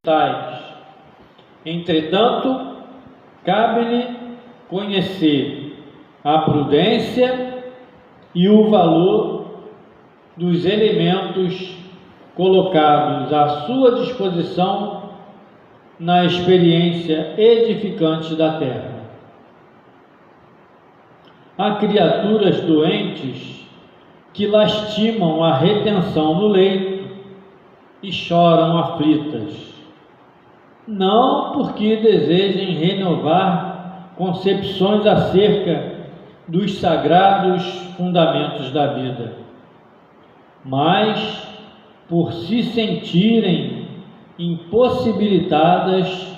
tais. Entretanto, cabe-lhe conhecer a prudência e o valor dos elementos colocados à sua disposição na experiência edificante da terra. Há criaturas doentes que lastimam a retenção no leito e choram aflitas, não porque desejem renovar concepções acerca dos sagrados fundamentos da vida, mas por se sentirem impossibilitadas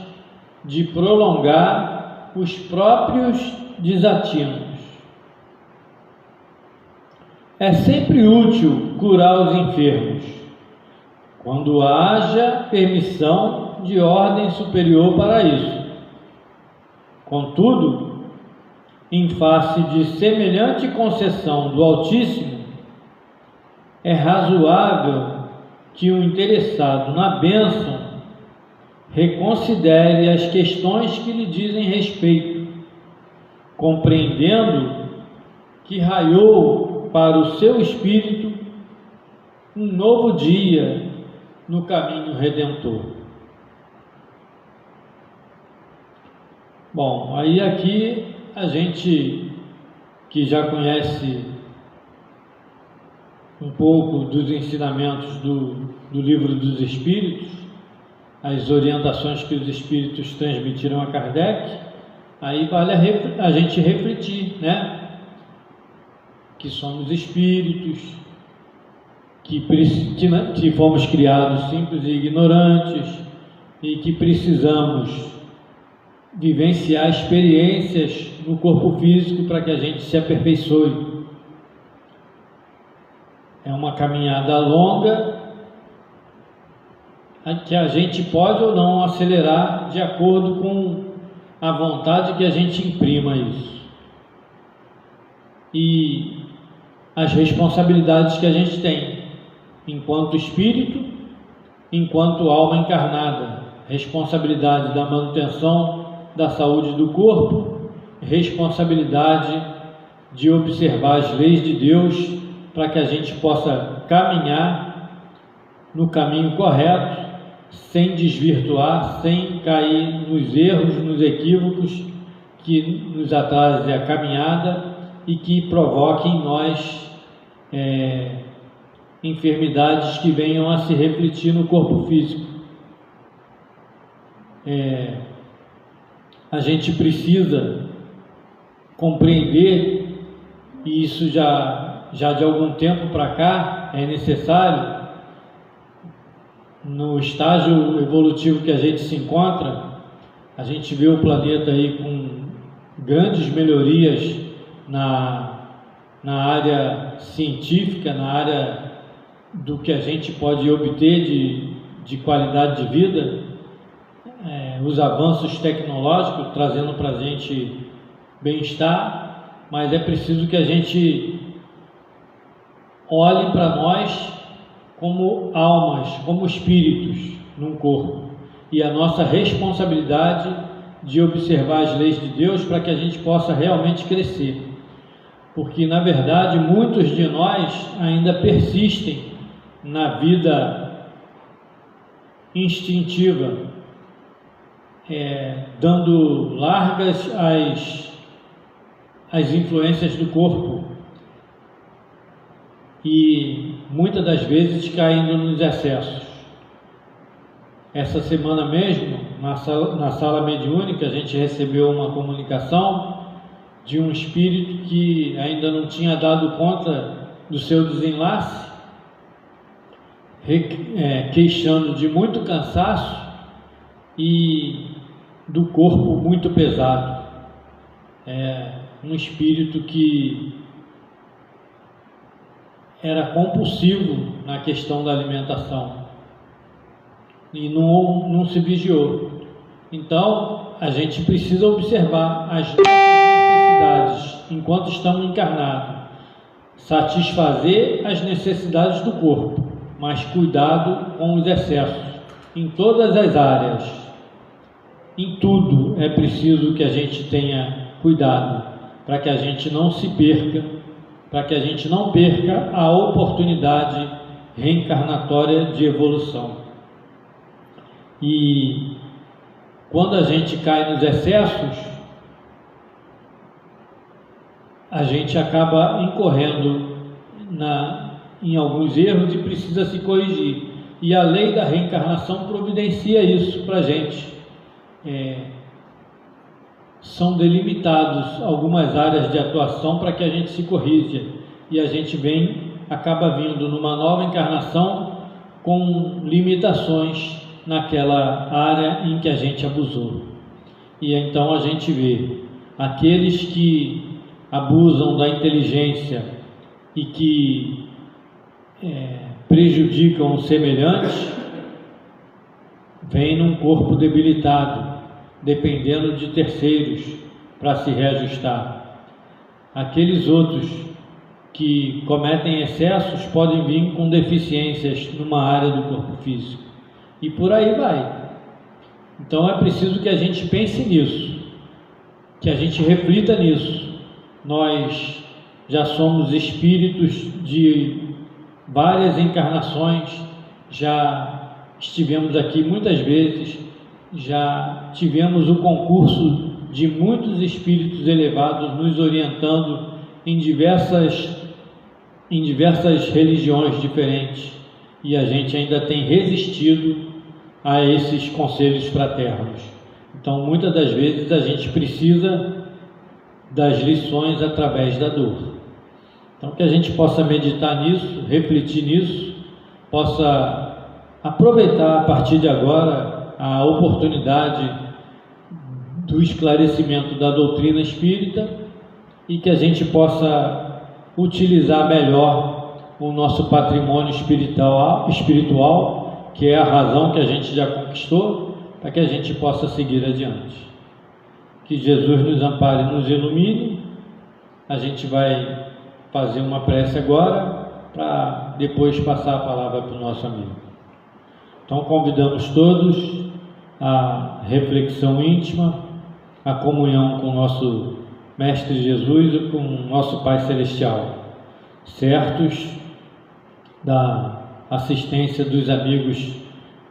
de prolongar os próprios desatinos. É sempre útil curar os enfermos, quando haja permissão de ordem superior para isso. Contudo, em face de semelhante concessão do Altíssimo, é razoável que o interessado na bênção reconsidere as questões que lhe dizem respeito, compreendendo que raiou para o seu espírito um novo dia no caminho redentor. Bom, aí aqui a gente que já conhece um pouco dos ensinamentos do Livro dos Espíritos, as orientações que os Espíritos transmitiram a Kardec, aí vale a gente refletir, né? Que somos espíritos, que fomos criados simples e ignorantes e que precisamos vivenciar experiências no corpo físico para que a gente se aperfeiçoe. É uma caminhada longa que a gente pode ou não acelerar de acordo com a vontade que a gente imprima isso. E as responsabilidades que a gente tem enquanto espírito, enquanto alma encarnada, responsabilidade da manutenção da saúde do corpo, responsabilidade de observar as leis de Deus para que a gente possa caminhar no caminho correto, sem desvirtuar, sem cair nos erros, nos equívocos que nos atrasem a caminhada e que provoquem em nós enfermidades que venham a se refletir no corpo físico. A gente precisa compreender, e isso já de algum tempo para cá é necessário, no estágio evolutivo que a gente se encontra, a gente vê o planeta aí com grandes melhorias na área científica, na área do que a gente pode obter de qualidade de vida, os avanços tecnológicos trazendo para a gente bem-estar, mas é preciso que a gente olhe para nós como almas, como espíritos num corpo, e a nossa responsabilidade de observar as leis de Deus para que a gente possa realmente crescer, porque na verdade muitos de nós ainda persistem na vida instintiva, dando largas às influências do corpo e muitas das vezes caindo nos excessos. Essa semana mesmo, na sala mediúnica, a gente recebeu uma comunicação de um espírito que ainda não tinha dado conta do seu desenlace, queixando de muito cansaço e do corpo muito pesado. Um espírito que era compulsivo na questão da alimentação e não se vigiou. Então, a gente precisa observar as nossas necessidades enquanto estamos encarnados, satisfazer as necessidades do corpo, mas cuidado com os excessos. em todas as áreas, em tudo é preciso que a gente tenha cuidado, para que a gente não se perca, para que a gente não perca a oportunidade reencarnatória de evolução. E quando a gente cai nos excessos, a gente acaba incorrendo em alguns erros e precisa se corrigir. E a lei da reencarnação providencia isso para a gente. São delimitados algumas áreas de atuação para que a gente se corrija. E a gente acaba vindo numa nova encarnação com limitações naquela área em que a gente abusou. E então a gente vê aqueles que abusam da inteligência e que prejudicam o semelhante, vêm num corpo debilitado, dependendo de terceiros para se reajustar. Aqueles outros que cometem excessos podem vir com deficiências numa área do corpo físico. E por aí vai. Então é preciso que a gente pense nisso, que a gente reflita nisso. Nós já somos espíritos de várias encarnações, já estivemos aqui muitas vezes, já tivemos o concurso de muitos espíritos elevados nos orientando em diversas religiões diferentes, e a gente ainda tem resistido a esses conselhos fraternos. Então, muitas das vezes a gente precisa das lições através da dor. Então, que a gente possa meditar nisso, refletir nisso, possa aproveitar a partir de agora a oportunidade do esclarecimento da doutrina espírita e que a gente possa utilizar melhor o nosso patrimônio espiritual, que é a razão que a gente já conquistou, para que a gente possa seguir adiante. Que Jesus nos ampare e nos ilumine. A gente vai fazer uma prece agora, para depois passar a palavra para o nosso amigo. Então convidamos todos à reflexão íntima, à comunhão com o nosso Mestre Jesus e com o nosso Pai Celestial, certos da assistência dos amigos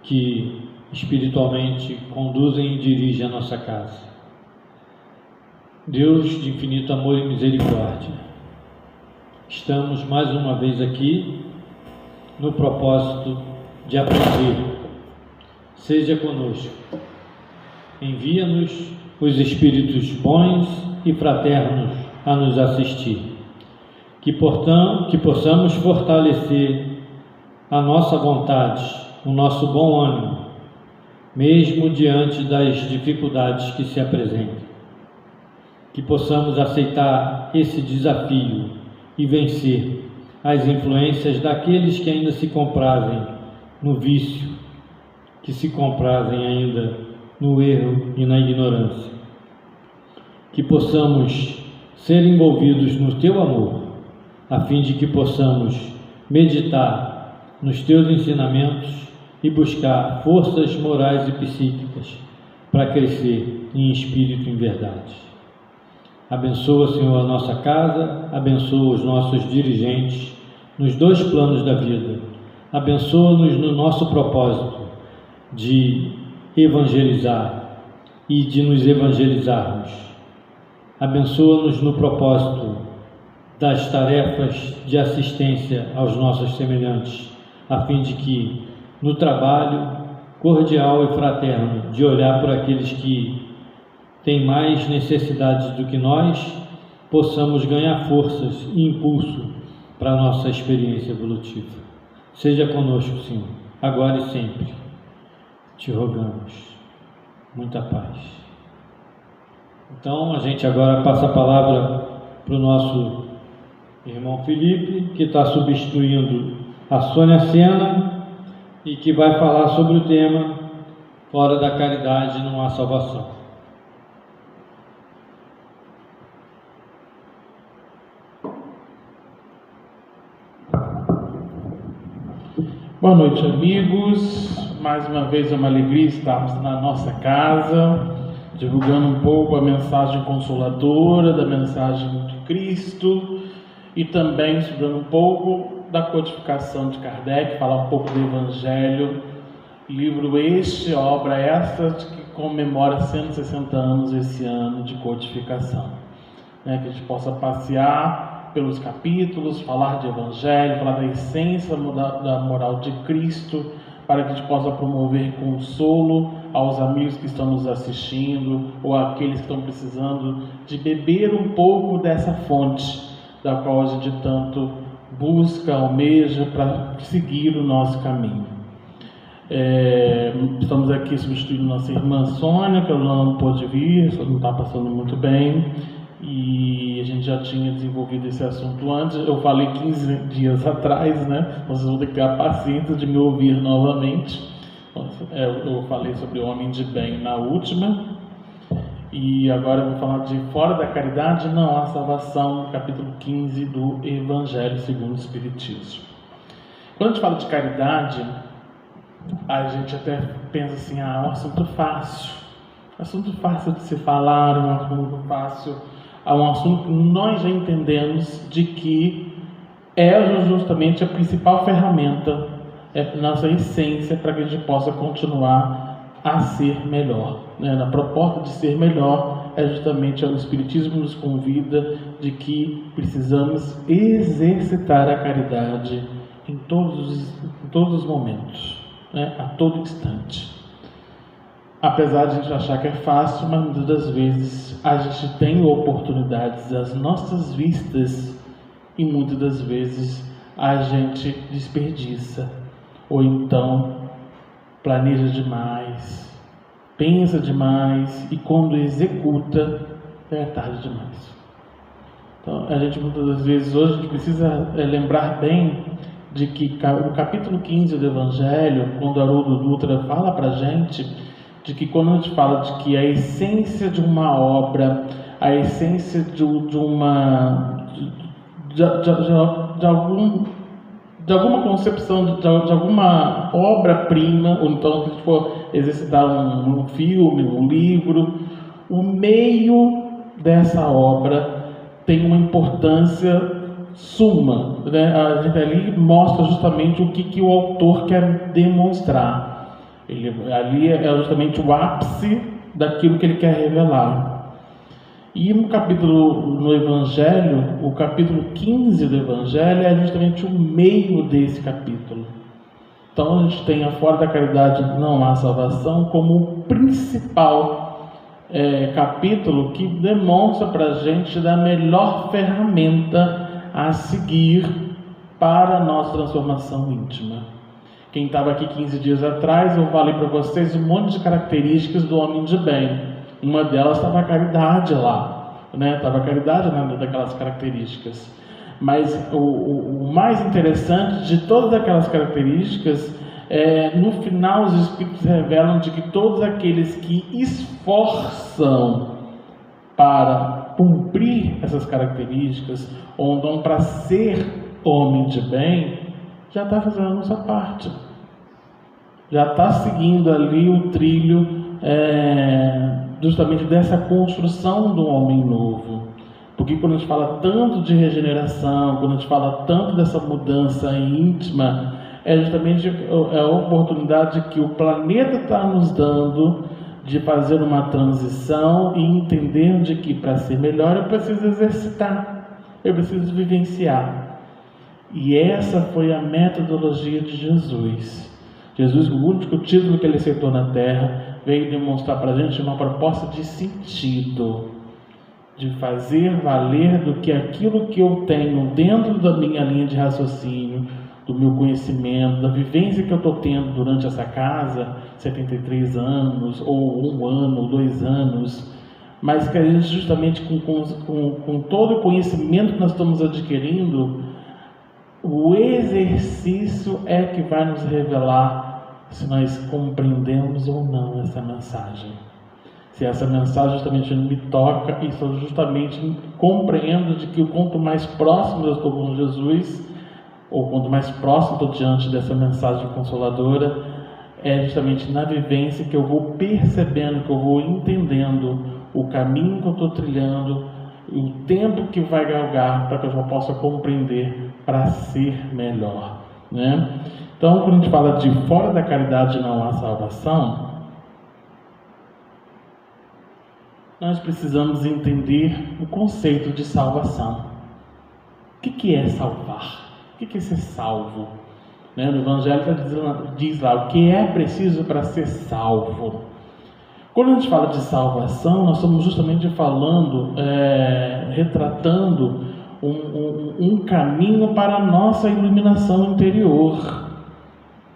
que espiritualmente conduzem e dirigem a nossa casa. Deus de infinito amor e misericórdia, estamos mais uma vez aqui no propósito de aprender. Seja conosco, envia-nos os espíritos bons e fraternos a nos assistir, que possamos fortalecer a nossa vontade, o nosso bom ânimo, mesmo diante das dificuldades que se apresentam. Que possamos aceitar esse desafio e vencer as influências daqueles que ainda se comprazem no vício, que se comprazem ainda no erro e na ignorância. Que possamos ser envolvidos no Teu amor, a fim de que possamos meditar nos Teus ensinamentos e buscar forças morais e psíquicas para crescer em espírito e em verdade. Abençoa, Senhor, a nossa casa, abençoa os nossos dirigentes nos dois planos da vida. Abençoa-nos no nosso propósito de evangelizar e de nos evangelizarmos. Abençoa-nos no propósito das tarefas de assistência aos nossos semelhantes, a fim de que, no trabalho cordial e fraterno de olhar por aqueles que têm mais necessidades do que nós, possamos ganhar forças e impulso para a nossa experiência evolutiva. Seja conosco, Senhor, agora e sempre. Te rogamos. Muita paz. Então, a gente agora passa a palavra para o nosso irmão Felipe, que está substituindo a Sônia Sena e que vai falar sobre o tema Fora da caridade não há salvação. Boa noite, amigos. mais uma vez é uma alegria estarmos na nossa casa, divulgando um pouco a mensagem consoladora da mensagem de Cristo e também estudando um pouco da codificação de Kardec, falar um pouco do Evangelho, livro este, obra esta que comemora 160 anos esse ano de codificação, né? Que a gente possa passear pelos capítulos, falar de Evangelho, falar da essência da moral de Cristo, para que a gente possa promover consolo aos amigos que estão nos assistindo ou àqueles que estão precisando de beber um pouco dessa fonte da qual a gente tanto busca, almeja para seguir o nosso caminho. Estamos aqui substituindo nossa irmã Sônia, que ela não pôde vir, só não está passando muito bem, e a gente já tinha desenvolvido esse assunto antes. Eu falei 15 dias atrás, né? Vocês vão ter que ter a paciência de me ouvir novamente. Eu falei sobre o homem de bem na última, e agora eu vou falar de fora da caridade não há salvação, capítulo 15 do Evangelho segundo o Espiritismo. Quando a gente fala de caridade, a gente até pensa assim, é um assunto fácil de se falar, um assunto fácil, é um assunto que nós já entendemos de que é justamente a principal ferramenta, é nossa essência para que a gente possa continuar a ser melhor, né? Na proposta de ser melhor é justamente o Espiritismo nos convida de que precisamos exercitar a caridade em todos os momentos, né? A todo instante. Apesar de a gente achar que é fácil, mas muitas das vezes a gente tem oportunidades às nossas vistas e muitas das vezes a gente desperdiça, ou então planeja demais, pensa demais e quando executa é tarde demais. Então a gente muitas das vezes hoje a gente precisa lembrar bem de que o capítulo 15 do Evangelho, quando Haroldo Dutra fala para a gente de que quando a gente fala de que a essência de uma obra, a essência de alguma concepção, de alguma obra-prima, ou então se a gente for exercitar um filme, um livro, o meio dessa obra tem uma importância suma, né? A gente ali mostra justamente o que o autor quer demonstrar. Ali é justamente o ápice daquilo que ele quer revelar. E no capítulo no Evangelho, o capítulo 15 do Evangelho é justamente o meio desse capítulo. Então a gente tem a fora da caridade não há salvação como o principal capítulo que demonstra para a gente da melhor ferramenta a seguir para a nossa transformação íntima. Quem estava aqui 15 dias atrás, eu falei para vocês um monte de características do homem de bem. Uma delas estava a caridade lá, né? Estava a caridade daquelas características. Mas o mais interessante de todas aquelas características, no final os Espíritos revelam de que todos aqueles que esforçam para cumprir essas características, ou não para ser homem de bem, já está fazendo a sua parte, já está seguindo ali o trilho justamente dessa construção do homem novo. Porque quando a gente fala tanto de regeneração, quando a gente fala tanto dessa mudança íntima, é justamente a oportunidade que o planeta está nos dando de fazer uma transição e entender de que para ser melhor eu preciso exercitar, eu preciso vivenciar. E essa foi a metodologia de Jesus. Jesus, o único título que ele aceitou na Terra, veio demonstrar para a gente uma proposta de sentido, de fazer valer do que aquilo que eu tenho dentro da minha linha de raciocínio, do meu conhecimento, da vivência que eu estou tendo durante essa casa, 73 anos, ou 1 ano, ou 2 anos, mas que a gente justamente com todo o conhecimento que nós estamos adquirindo, o exercício é que vai nos revelar se nós compreendemos ou não essa mensagem. Se essa mensagem justamente me toca e se eu justamente compreendo de que quanto mais próximo eu estou com Jesus, ou quanto mais próximo estou diante dessa mensagem consoladora, é justamente na vivência que eu vou percebendo, que eu vou entendendo o caminho que eu estou trilhando, o tempo que vai galgar para que eu já possa compreender para ser melhor, né? Então, quando a gente fala de fora da caridade não há salvação, nós precisamos entender o conceito de salvação. O que é salvar? O que é ser salvo? No Evangelho diz lá o que é preciso para ser salvo. Quando a gente fala de salvação, nós estamos justamente falando, retratando um caminho para a nossa iluminação interior,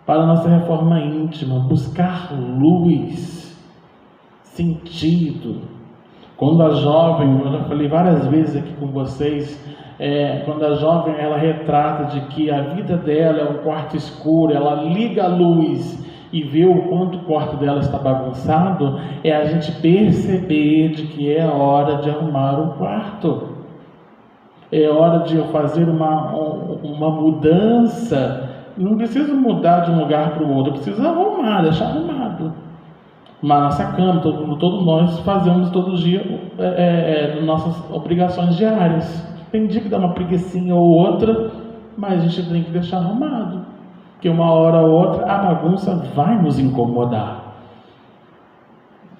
para a nossa reforma íntima, buscar luz, sentido. Quando a jovem, eu já falei várias vezes aqui com vocês, quando a jovem ela retrata de que a vida dela é um quarto escuro, ela liga a luz e vê o quanto o quarto dela está bagunçado, é a gente perceber de que é a hora de arrumar o quarto, é hora de eu fazer uma mudança. Não preciso mudar de um lugar para o outro, eu preciso arrumar, deixar arrumado. Mas nossa cama, todos nós fazemos todo dia nossas obrigações diárias. Tem dia que dá uma preguicinha ou outra, mas a gente tem que deixar arrumado, porque uma hora ou outra a bagunça vai nos incomodar,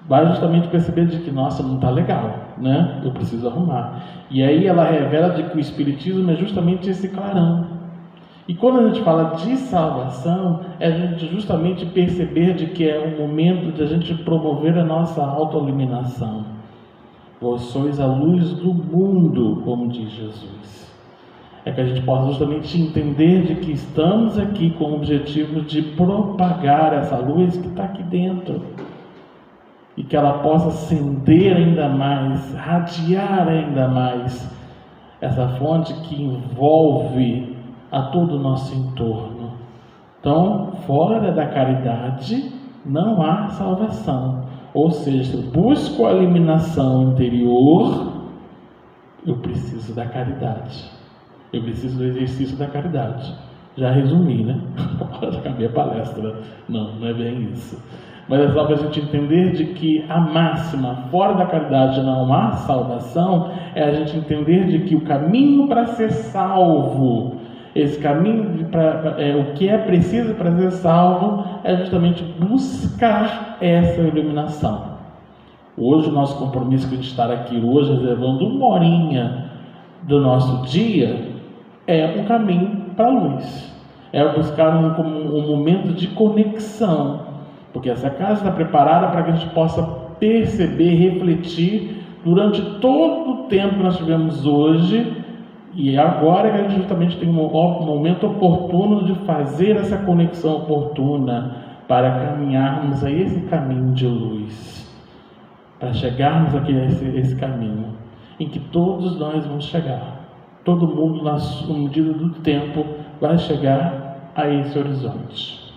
vai justamente perceber de que, nossa, não está legal, né? Eu preciso arrumar. E aí ela revela de que o Espiritismo é justamente esse clarão. E quando a gente fala de salvação, é a gente justamente perceber de que é o momento de a gente promover a nossa autoiluminação. Vós sois a luz do mundo, como diz Jesus. É que a gente possa justamente entender de que estamos aqui com o objetivo de propagar essa luz que está aqui dentro. E que ela possa acender ainda mais, radiar ainda mais essa fonte que envolve a todo o nosso entorno. Então, fora da caridade não há salvação. Ou seja, se eu busco a iluminação interior, eu preciso da caridade. Eu preciso do exercício da caridade. Já resumi, né? Acabei a palestra. Não é bem isso. Mas é só para a gente entender de que a máxima, fora da caridade não há salvação, é a gente entender de que o caminho para ser salvo, esse caminho, o que é preciso para ser salvo, é justamente buscar essa iluminação. Hoje, o nosso compromisso de estar aqui hoje, reservando uma horinha do nosso dia, é um caminho para a luz. É buscar um momento de conexão, porque essa casa está preparada para que a gente possa perceber, refletir durante todo o tempo que nós tivemos hoje. E agora que a gente justamente tem um momento oportuno de fazer essa conexão oportuna para caminharmos a esse caminho de luz, para chegarmos aqui a esse caminho em que todos nós vamos chegar. Todo mundo, na medida do tempo, vai chegar a esse horizonte.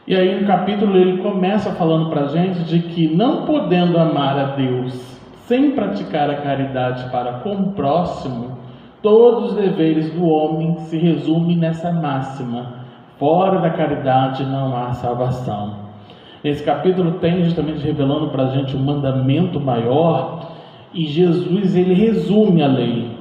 E aí no capítulo ele começa falando para a gente de que não podendo amar a Deus sem praticar a caridade para com o próximo, todos os deveres do homem se resumem nessa máxima: fora da caridade não há salvação. Nesse capítulo tem justamente revelando para a gente um mandamento maior, e Jesus ele resume a lei,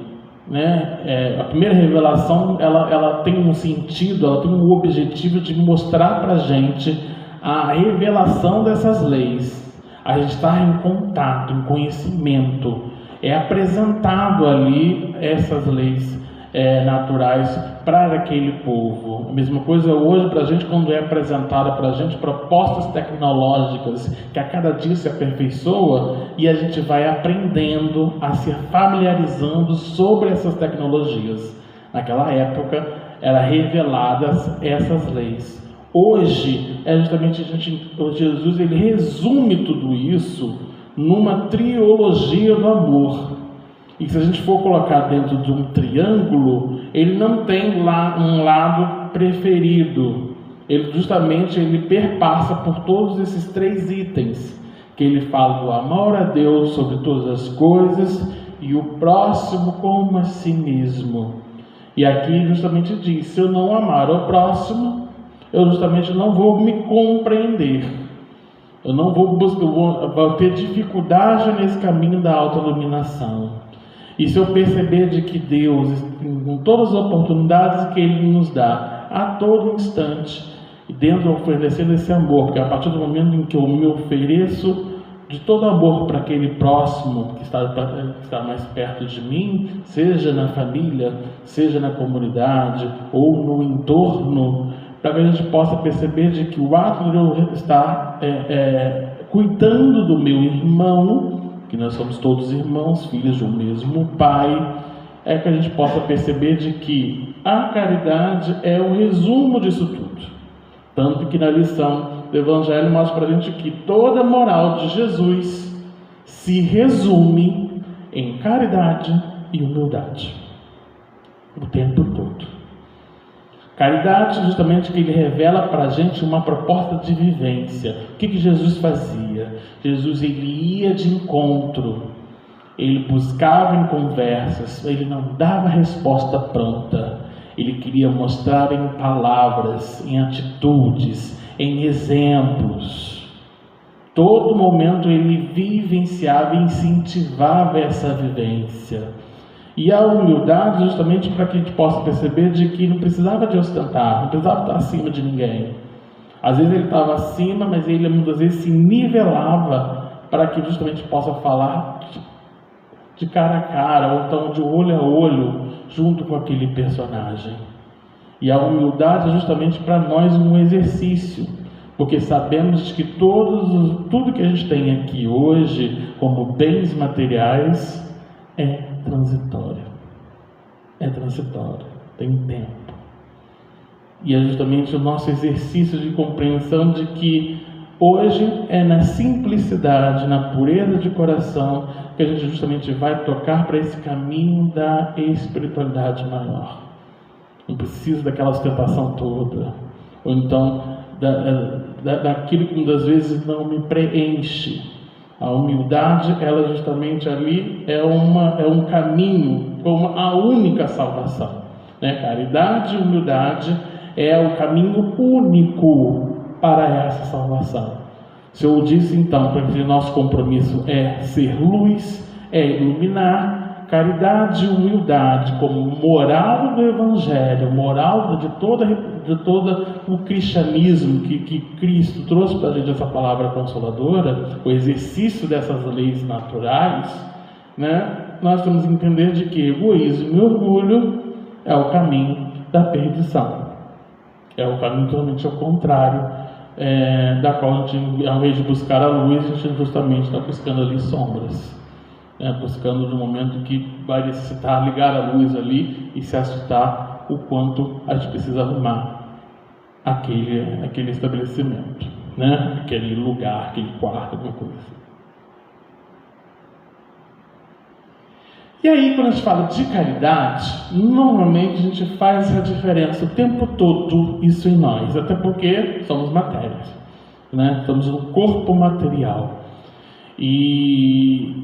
né? A primeira revelação ela tem um sentido, ela tem um objetivo de mostrar para a gente a revelação dessas leis. A gente está em contato, em conhecimento, é apresentado ali essas leis naturais para aquele povo. A mesma coisa hoje para a gente, quando é apresentada para a gente propostas tecnológicas que a cada dia se aperfeiçoa, e a gente vai aprendendo a se familiarizando sobre essas tecnologias. Naquela época eram reveladas essas leis. Hoje, justamente Jesus ele resume tudo isso numa trilogia do amor. E se a gente for colocar dentro de um triângulo, ele não tem lá um lado preferido. Ele justamente perpassa por todos esses três itens, que ele fala do amor a Deus sobre todas as coisas e o próximo como a si mesmo. E aqui justamente diz: se eu não amar o próximo, eu justamente não vou me compreender. Eu não vou buscar, vou ter dificuldade nesse caminho da autoiluminação. E se eu perceber de que Deus, com todas as oportunidades que Ele nos dá, a todo instante, e dentro oferecendo esse amor, porque a partir do momento em que eu me ofereço de todo amor para aquele próximo que está mais perto de mim, seja na família, seja na comunidade ou no entorno, para que a gente possa perceber de que o ato de eu estar cuidando do meu irmão, que nós somos todos irmãos, filhos de um mesmo Pai, é que a gente possa perceber de que a caridade é o resumo disso tudo. Tanto que na lição do Evangelho mostra para a gente que toda a moral de Jesus se resume em caridade e humildade, o tempo todo. Caridade, justamente, que Ele revela para a gente uma proposta de vivência. O que Jesus fazia? Jesus, Ele ia de encontro, Ele buscava em conversas, Ele não dava resposta pronta. Ele queria mostrar em palavras, em atitudes, em exemplos. Todo momento Ele vivenciava e incentivava essa vivência. E a humildade justamente para que a gente possa perceber de que não precisava de ostentar, não precisava estar acima de ninguém. Às vezes Ele estava acima, mas Ele muitas vezes se nivelava para que justamente possa falar de cara a cara, ou então de olho a olho, junto com aquele personagem. E a humildade é justamente para nós um exercício, porque sabemos que tudo que a gente tem aqui hoje, como bens materiais, é transitório. É transitório, tem tempo. E é justamente o nosso exercício de compreensão de que hoje é na simplicidade, na pureza de coração, que a gente justamente vai tocar para esse caminho da espiritualidade maior. Não precisa daquela ostentação toda, ou então daquilo que muitas vezes não me preenche. A humildade, ela justamente ali é um caminho, como a única salvação, né? Caridade e humildade é o caminho único para essa salvação. Se eu disse então que o nosso compromisso é ser luz, é iluminar, caridade e humildade como moral do Evangelho, moral de todo o cristianismo que Cristo trouxe para a gente, essa palavra consoladora, o exercício dessas leis naturais, né? Nós temos que entender de que egoísmo e orgulho é o caminho da perdição, é o caminho totalmente ao contrário, da qual a gente, ao invés de buscar a luz, a gente justamente está buscando ali sombras, buscando no momento que vai necessitar ligar a luz ali e se assustar o quanto a gente precisa arrumar aquele estabelecimento, né? Aquele lugar, aquele quarto, alguma coisa assim. E aí, quando a gente fala de caridade, normalmente a gente faz essa diferença o tempo todo, isso em nós, até porque somos matérias, né? Somos um corpo material. E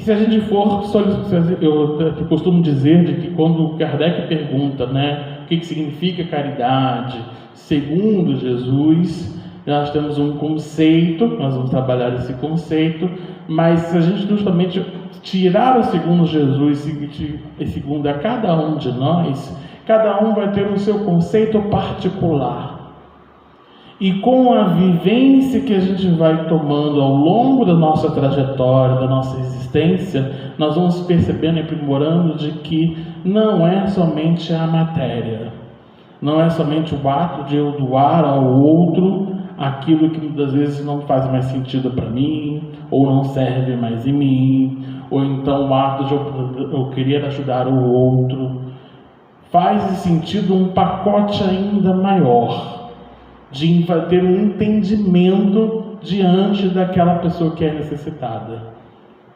se a gente for, eu costumo dizer de que quando Kardec pergunta, né, o que significa caridade, segundo Jesus, nós temos um conceito, nós vamos trabalhar esse conceito, mas se a gente justamente tirar o segundo Jesus e segundo a cada um de nós, cada um vai ter o seu conceito particular. E com a vivência que a gente vai tomando ao longo da nossa trajetória, da nossa existência, nós vamos percebendo e aprimorando de que não é somente a matéria, não é somente o ato de eu doar ao outro aquilo que muitas vezes não faz mais sentido para mim, ou não serve mais em mim, ou então o ato de eu querer ajudar o outro. Faz sentido um pacote ainda maior, de ter um entendimento diante daquela pessoa que é necessitada,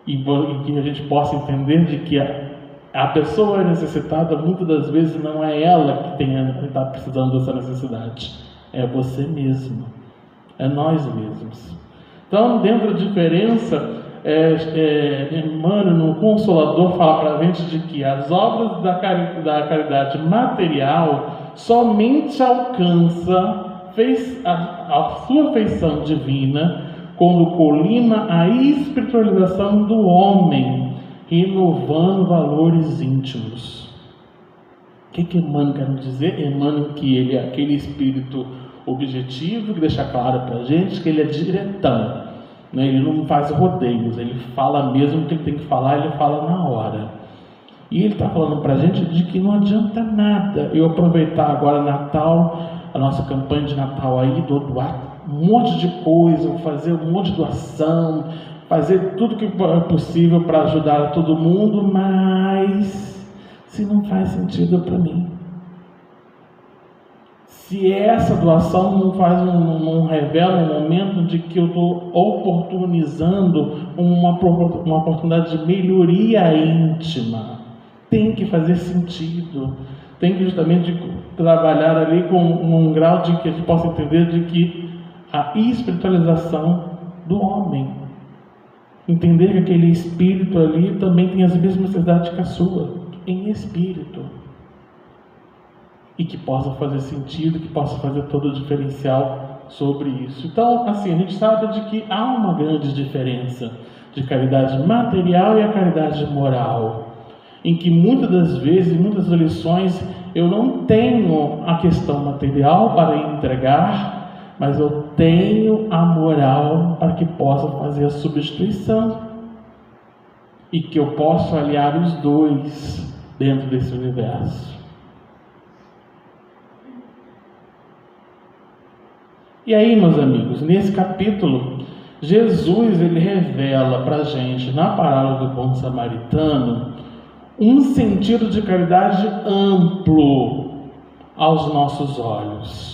e que a gente possa entender de que a pessoa necessitada muitas das vezes não é ela que está precisando dessa necessidade, é você mesmo, é nós mesmos. Então, dentro da diferença, Emmanuel, no Consolador, fala para a gente de que as obras da caridade material somente alcança a sua feição divina quando colima a espiritualização do homem, renovando valores íntimos. O que Emmanuel quer dizer? Emmanuel que ele é aquele espírito objetivo, que deixa claro para a gente que ele é diretão, né? Ele não faz rodeios, ele fala mesmo o que ele tem que falar, ele fala na hora. E ele está falando para a gente de que não adianta nada eu aproveitar agora Natal, a nossa campanha de Natal aí, doar um monte de coisa, fazer um monte de doação, fazer tudo que é possível para ajudar todo mundo, mas se não faz sentido para mim, se essa doação não revela um momento de que eu estou oportunizando uma oportunidade de melhoria íntima, tem que fazer sentido, tem que justamente trabalhar ali com um grau de que a gente possa entender de que a espiritualização do homem, entender que aquele espírito ali também tem as mesmas necessidades que a sua, em espírito, e que possa fazer sentido, que possa fazer todo o diferencial sobre isso. Então, assim, a gente sabe de que há uma grande diferença de caridade material e a caridade moral, em que muitas das vezes, em muitas lições, eu não tenho a questão material para entregar, mas eu tenho a moral para que possa fazer a substituição e que eu possa aliar os dois dentro desse universo. E aí, meus amigos, nesse capítulo, Jesus ele revela para a gente, na parábola do bom samaritano, um sentido de caridade amplo aos nossos olhos.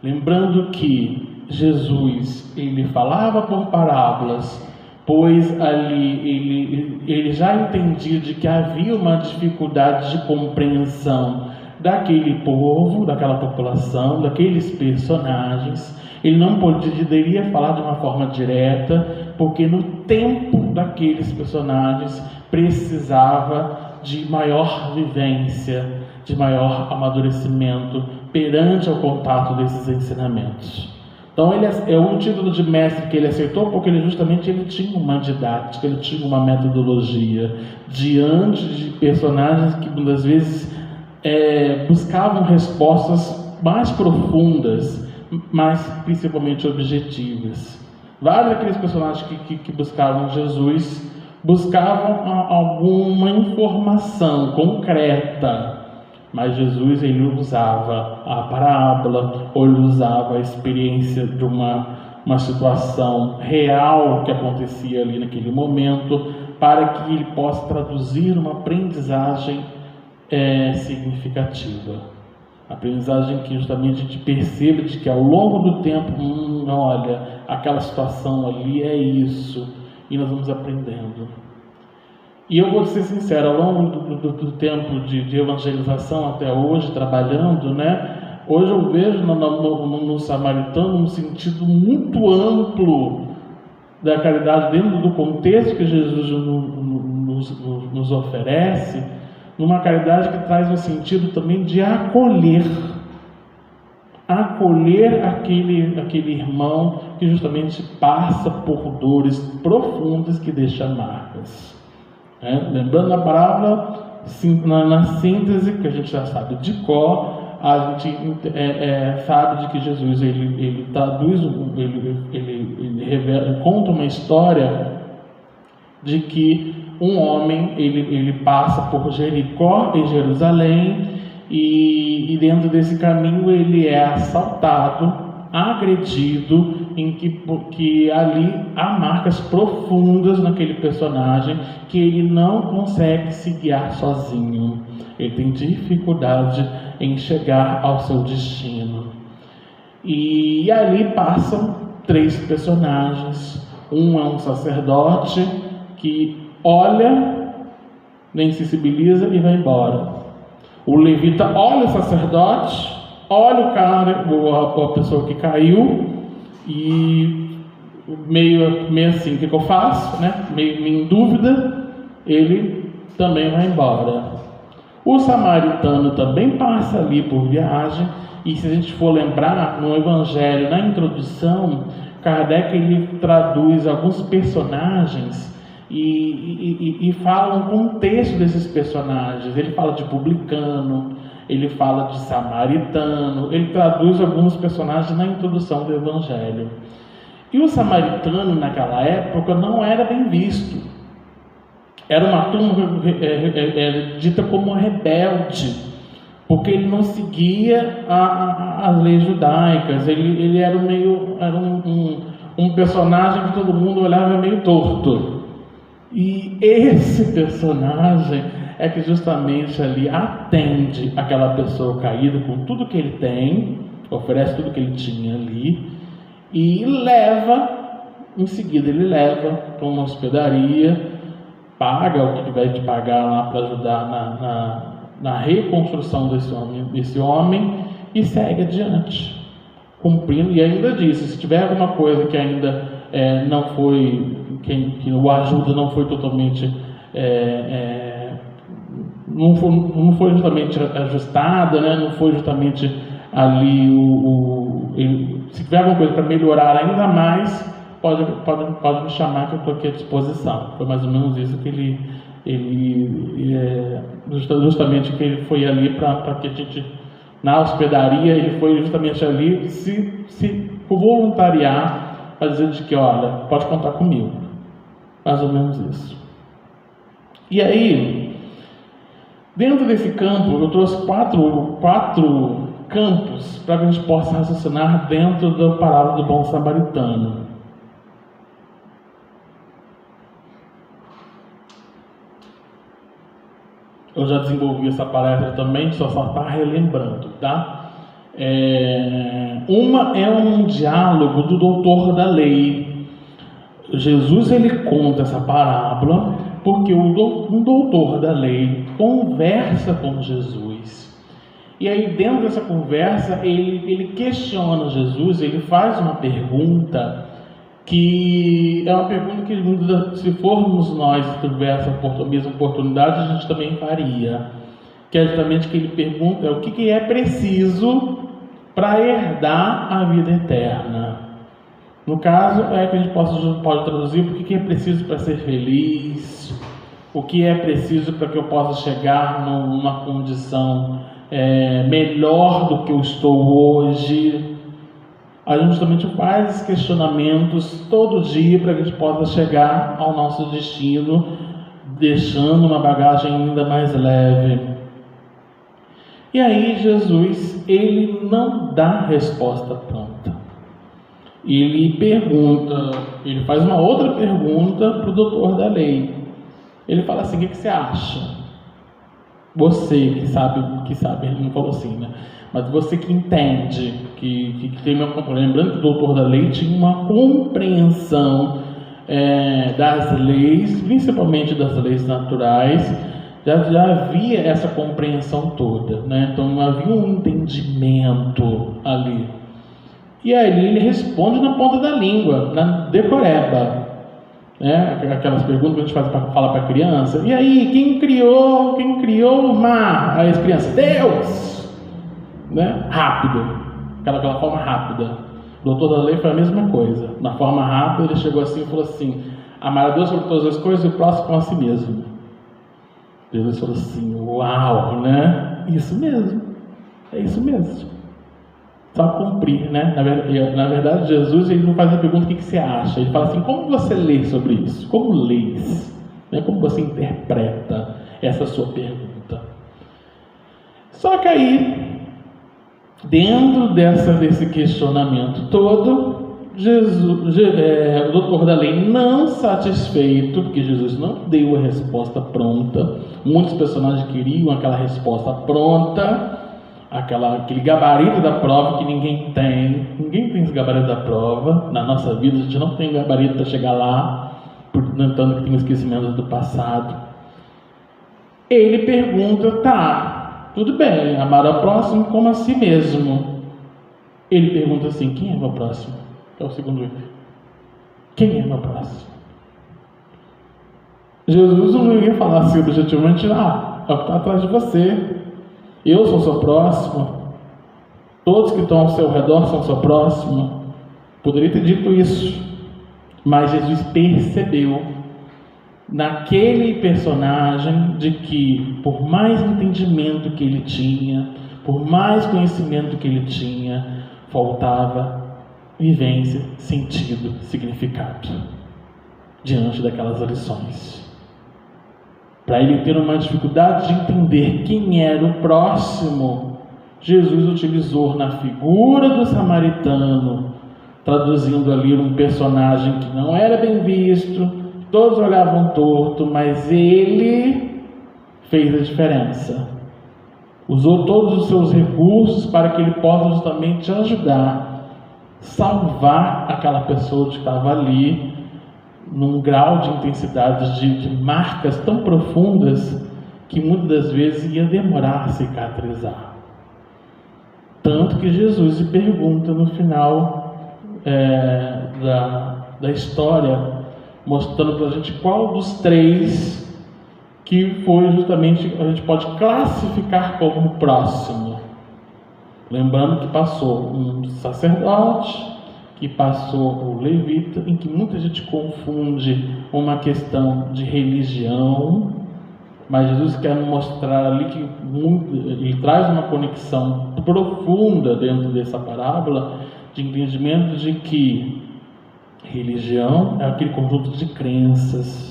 Lembrando que Jesus ele falava por parábolas, pois ali ele já entendia de que havia uma dificuldade de compreensão daquele povo, daquela população, daqueles personagens. Ele não poderia falar de uma forma direta, porque no tempo daqueles personagens precisava de maior vivência, de maior amadurecimento perante o contato desses ensinamentos. Então ele é um título de mestre que ele aceitou porque ele tinha uma didática, ele tinha uma metodologia diante de personagens que muitas vezes buscavam respostas mais profundas, mas principalmente objetivas. Vários daqueles personagens que buscavam Jesus buscavam alguma informação concreta, mas Jesus ele usava a parábola, ou ele usava a experiência de uma situação real que acontecia ali naquele momento, para que ele possa traduzir uma aprendizagem significativa. Aprendizagem que justamente a gente perceba de que ao longo do tempo, olha, aquela situação ali é isso, e nós vamos aprendendo. E eu vou ser sincero, ao longo do tempo de evangelização até hoje, trabalhando, né? Hoje eu vejo no samaritano um sentido muito amplo da caridade dentro do contexto que Jesus nos oferece, numa caridade que traz um sentido também de acolher aquele irmão que justamente passa por dores profundas que deixam marcas. Lembrando a parábola, na síntese, que a gente já sabe de cor, a gente sabe de que Jesus ele traduz, ele revela, conta uma história de que um homem ele passa por Jericó em Jerusalém e dentro desse caminho ele é assaltado, agredido, em que ali há marcas profundas naquele personagem que ele não consegue se guiar sozinho. Ele tem dificuldade em chegar ao seu destino. E ali passam 3 personagens. Um é um sacerdote que olha, nem se sensibiliza e vai embora. O levita olha o sacerdote, olha o cara, a pessoa que caiu, e meio assim, o que eu faço, né? Meio em dúvida, ele também vai embora. O samaritano também passa ali por viagem, e se a gente for lembrar, no Evangelho, na introdução, Kardec ele traduz alguns personagens e fala um contexto desses personagens. Ele fala de publicano, ele fala de samaritano, ele traduz alguns personagens na introdução do Evangelho. E o samaritano naquela época não era bem visto. Era uma turma dita como rebelde, porque ele não seguia as leis judaicas. Ele era um personagem que todo mundo olhava meio torto. E esse personagem é que justamente ali atende aquela pessoa caída com tudo que ele tem, oferece tudo que ele tinha ali, e em seguida ele leva para uma hospedaria, paga o que tiver de pagar lá para ajudar na reconstrução desse homem e segue adiante, cumprindo. E ainda disse, se tiver alguma coisa que ainda não foi, que o ajuda não foi totalmente não foi justamente ajustada, né? Não foi justamente ali se tiver alguma coisa para melhorar ainda mais, pode me chamar que eu estou aqui à disposição. Foi mais ou menos isso que justamente que ele foi ali para que a gente, na hospedaria, ele foi justamente ali se voluntariar para dizer de que, olha, pode contar comigo. Mais ou menos isso. E aí, dentro desse campo, eu trouxe quatro campos para que a gente possa raciocinar dentro da parábola do bom samaritano. Eu já desenvolvi essa palestra também, só está relembrando, tá? Uma é um diálogo do doutor da lei. Jesus ele conta essa parábola porque um doutor da lei conversa com Jesus. E aí dentro dessa conversa ele questiona Jesus, ele faz uma pergunta que é uma pergunta que, se formos nós e tivéssemos a mesma oportunidade, a gente também faria. Que é justamente que ele pergunta o que é preciso para herdar a vida eterna. No caso, que a gente pode traduzir o que é preciso para ser feliz, o que é preciso para que eu possa chegar numa condição melhor do que eu estou hoje. A gente justamente faz esses questionamentos todo dia para que a gente possa chegar ao nosso destino, deixando uma bagagem ainda mais leve. E aí Jesus, ele não dá resposta pronta. Ele faz uma outra pergunta para o doutor da lei. Ele fala assim: o que você acha? Você que sabe, ele não falou assim, né? Mas você que entende, que tem uma compreensão. Lembrando que o doutor da lei tinha uma compreensão das leis, principalmente das leis naturais, já havia essa compreensão toda, né? Então não havia um entendimento ali. E aí ele responde na ponta da língua, na decoreba, né? Aquelas perguntas que a gente fala para a criança. E aí, quem criou o mar? Aí as crianças: Deus! Né? Rápido, aquela forma rápida. O doutor da lei foi a mesma coisa. Na forma rápida, ele chegou assim e falou assim: amar a Deus sobre todas as coisas e o próximo como a si mesmo. Jesus falou assim: uau, né? Isso mesmo, é isso mesmo. Só cumprir, né? Na verdade, Jesus ele não faz a pergunta: o que você acha? Ele fala assim: como você lê sobre isso? Como lês? Né? Como você interpreta essa sua pergunta? Só que aí, dentro desse questionamento todo, o doutor da lei, não satisfeito, porque Jesus não deu a resposta pronta. Muitos personagens queriam aquela resposta pronta, aquele gabarito da prova que ninguém tem. Ninguém tem esse gabarito da prova. Na nossa vida, a gente não tem gabarito para chegar lá, portanto que tem esquecimentos do passado. Ele pergunta: tá, tudo bem, amar ao próximo como a si mesmo. Ele pergunta assim: quem é o próximo? É o segundo item. Quem é meu próximo? Jesus não ia falar assim objetivamente, é o que está atrás de você. Eu sou seu próximo. Todos que estão ao seu redor são seu próximo. Poderia ter dito isso, mas Jesus percebeu naquele personagem de que, por mais entendimento que ele tinha, por mais conhecimento que ele tinha, faltava vivência, sentido, significado diante daquelas lições. Para ele ter uma dificuldade de entender quem era o próximo, Jesus utilizou na figura do samaritano, traduzindo ali um personagem que não era bem visto, todos olhavam torto, mas ele fez a diferença. Usou todos os seus recursos para que ele possa justamente ajudar, salvar aquela pessoa que estava ali, num grau de intensidade, de marcas tão profundas, que muitas das vezes ia demorar a cicatrizar. Tanto que Jesus lhe pergunta no final da história, mostrando para a gente qual dos três que foi justamente, a gente pode classificar como próximo. Lembrando que passou um sacerdote, que passou o levita, em que muita gente confunde uma questão de religião, mas Jesus quer mostrar ali que ele traz uma conexão profunda dentro dessa parábola, de entendimento de que religião é aquele conjunto de crenças,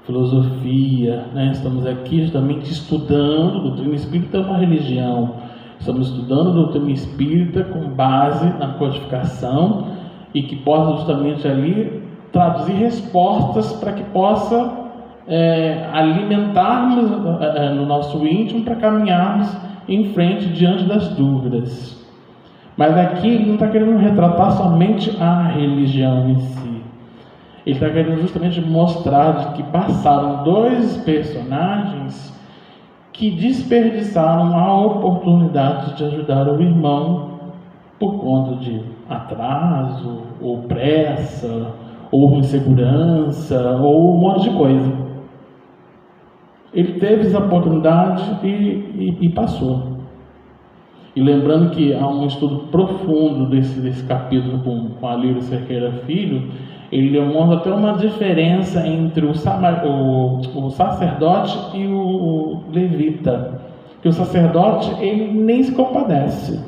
filosofia, né? Estamos aqui justamente estudando, doutrina espírita é uma religião, estamos estudando doutrina espírita com base na codificação e que possa justamente ali traduzir respostas para que possa alimentarmos no nosso íntimo para caminharmos em frente diante das dúvidas. Mas aqui ele não está querendo retratar somente a religião em si. Ele está querendo justamente mostrar de que passaram dois personagens que desperdiçaram a oportunidade de ajudar o irmão por conta de atraso, ou pressa, ou insegurança, ou um monte de coisa. Ele teve essa oportunidade e passou. E lembrando que há um estudo profundo desse capítulo com Alírio Cerqueira Filho, ele demonstra até uma diferença entre o sacerdote e o levita. Que o sacerdote, ele nem se compadece,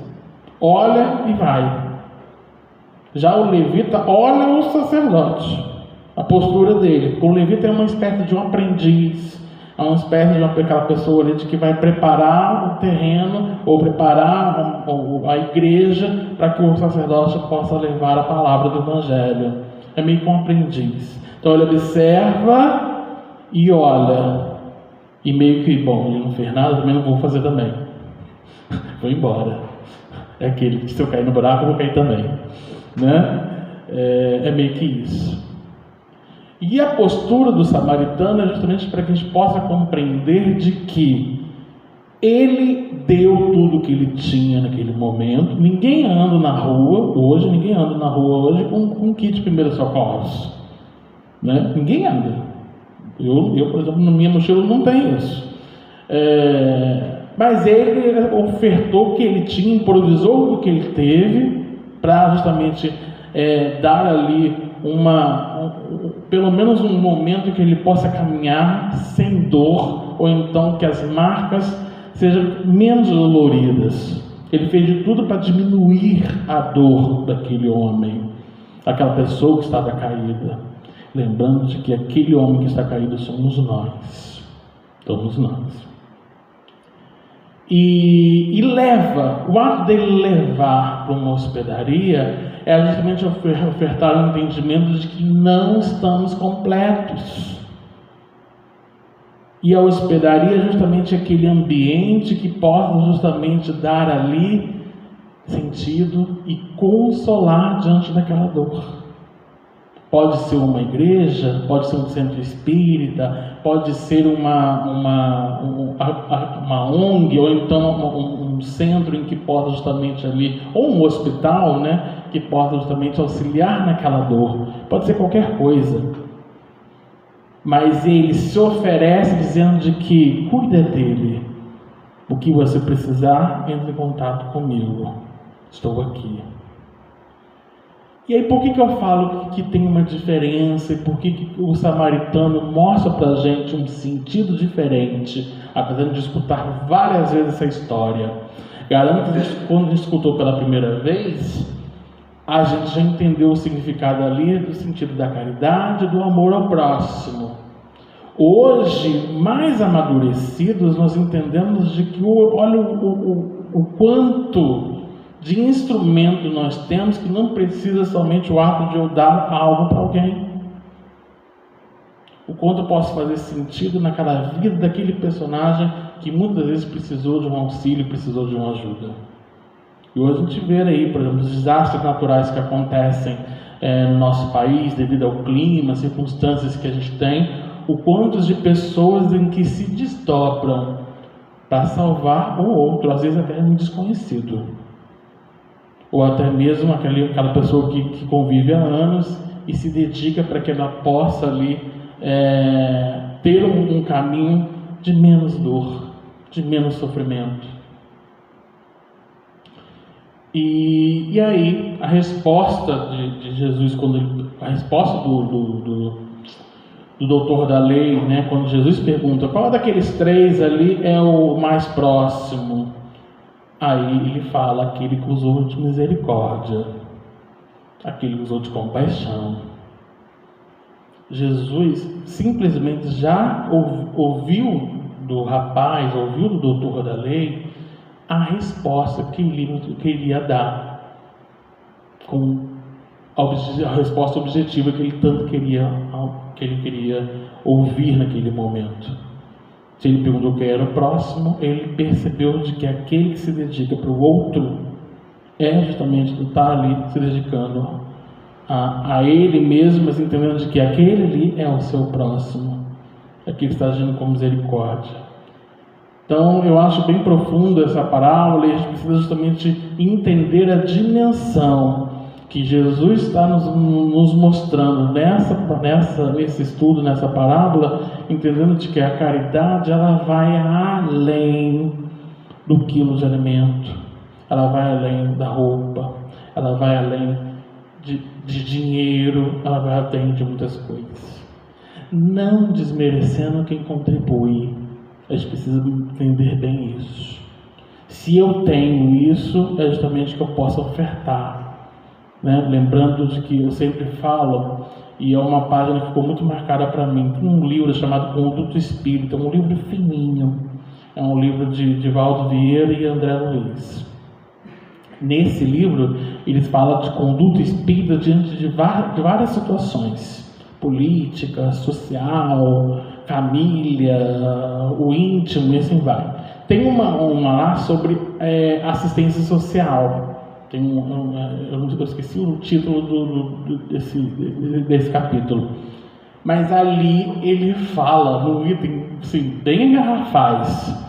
olha e vai. Já o levita olha o sacerdote, a postura dele. O levita é uma espécie de um aprendiz, é uma espécie de aquela pessoa ali de que vai preparar o terreno ou preparar a igreja para que o sacerdote possa levar a palavra do Evangelho. É meio que um aprendiz. Então ele observa e olha, e meio que, bom, ele não fez nada, também não vou fazer também. Vou embora. É aquele que se eu cair no buraco, eu vou cair também, né? É meio que isso. E a postura do samaritano é justamente para que a gente possa compreender de que ele deu tudo o que ele tinha naquele momento. Ninguém anda na rua hoje com kit de primeiros socorros, né? Ninguém anda. Eu, por exemplo, na minha mochila não tenho isso. Mas ele ofertou o que ele tinha, improvisou o que ele teve para justamente dar ali pelo menos um momento que ele possa caminhar sem dor, ou então que as marcas sejam menos doloridas. Ele fez de tudo para diminuir a dor daquele homem, aquela pessoa que estava caída, lembrando de que aquele homem que está caído somos nós. E o ato dele levar para uma hospedaria é justamente ofertar o entendimento de que não estamos completos. E a hospedaria é justamente aquele ambiente que possa justamente dar ali sentido e consolar diante daquela dor. Pode ser uma igreja, pode ser um centro espírita, pode ser uma ONG, ou então um centro em que possa justamente ali, ou um hospital, né, que possa justamente auxiliar naquela dor. Pode ser qualquer coisa. Mas ele se oferece dizendo de que cuida dele. O que você precisar, entre em contato comigo. Estou aqui. E aí, por que eu falo que tem uma diferença e por que o samaritano mostra para a gente um sentido diferente, apesar de escutar várias vezes essa história? Garanto que quando a gente escutou pela primeira vez, a gente já entendeu o significado ali do sentido da caridade, do amor ao próximo. Hoje, mais amadurecidos, nós entendemos de que olha o quanto de instrumento nós temos, que não precisa somente o ato de eu dar algo para alguém. O quanto eu posso fazer sentido naquela vida daquele personagem que muitas vezes precisou de um auxílio, precisou de uma ajuda. E hoje a gente vê aí, por exemplo, os desastres naturais que acontecem no nosso país, devido ao clima, circunstâncias que a gente tem, o quanto de pessoas em que se desdobram para salvar o outro, às vezes até um desconhecido. Ou até mesmo aquela pessoa que convive há anos e se dedica para que ela possa ali ter um caminho de menos dor, de menos sofrimento. E aí a resposta de Jesus, a resposta do doutor da lei, né, quando Jesus pergunta qual daqueles três ali é o mais próximo, aí ele fala aquele que usou de misericórdia, aquele que usou de compaixão. Jesus simplesmente já ouviu do rapaz, ouviu do doutor da lei a resposta que ele ia dar, com a resposta objetiva que ele tanto queria ouvir naquele momento. Se ele perguntou quem era o próximo, ele percebeu de que aquele que se dedica para o outro é justamente estar ali se dedicando a ele mesmo, mas entendendo de que aquele ali é o seu próximo, aquele que está agindo com misericórdia. Então eu acho bem profunda essa parábola e a gente precisa justamente entender a dimensão que Jesus está nos mostrando nesse estudo, nessa parábola, entendendo de que a caridade ela vai além do quilo de alimento, ela vai além da roupa, ela vai além de dinheiro, ela vai além de muitas coisas. Não desmerecendo quem contribui, a gente precisa entender bem isso. Se eu tenho isso, é justamente que eu posso ofertar, né? Lembrando de que eu sempre falo, e é uma página que ficou muito marcada para mim, tem um livro chamado Conduto Espírita, um livro fininho, é um livro de Valdo Vieira e André Luiz. Nesse livro, eles falam de conduta espírita diante de várias situações, política, social, família, o íntimo e assim vai. Tem uma lá sobre assistência social. Eu esqueci o título desse capítulo. Mas ali ele fala, no item assim, bem garrafais,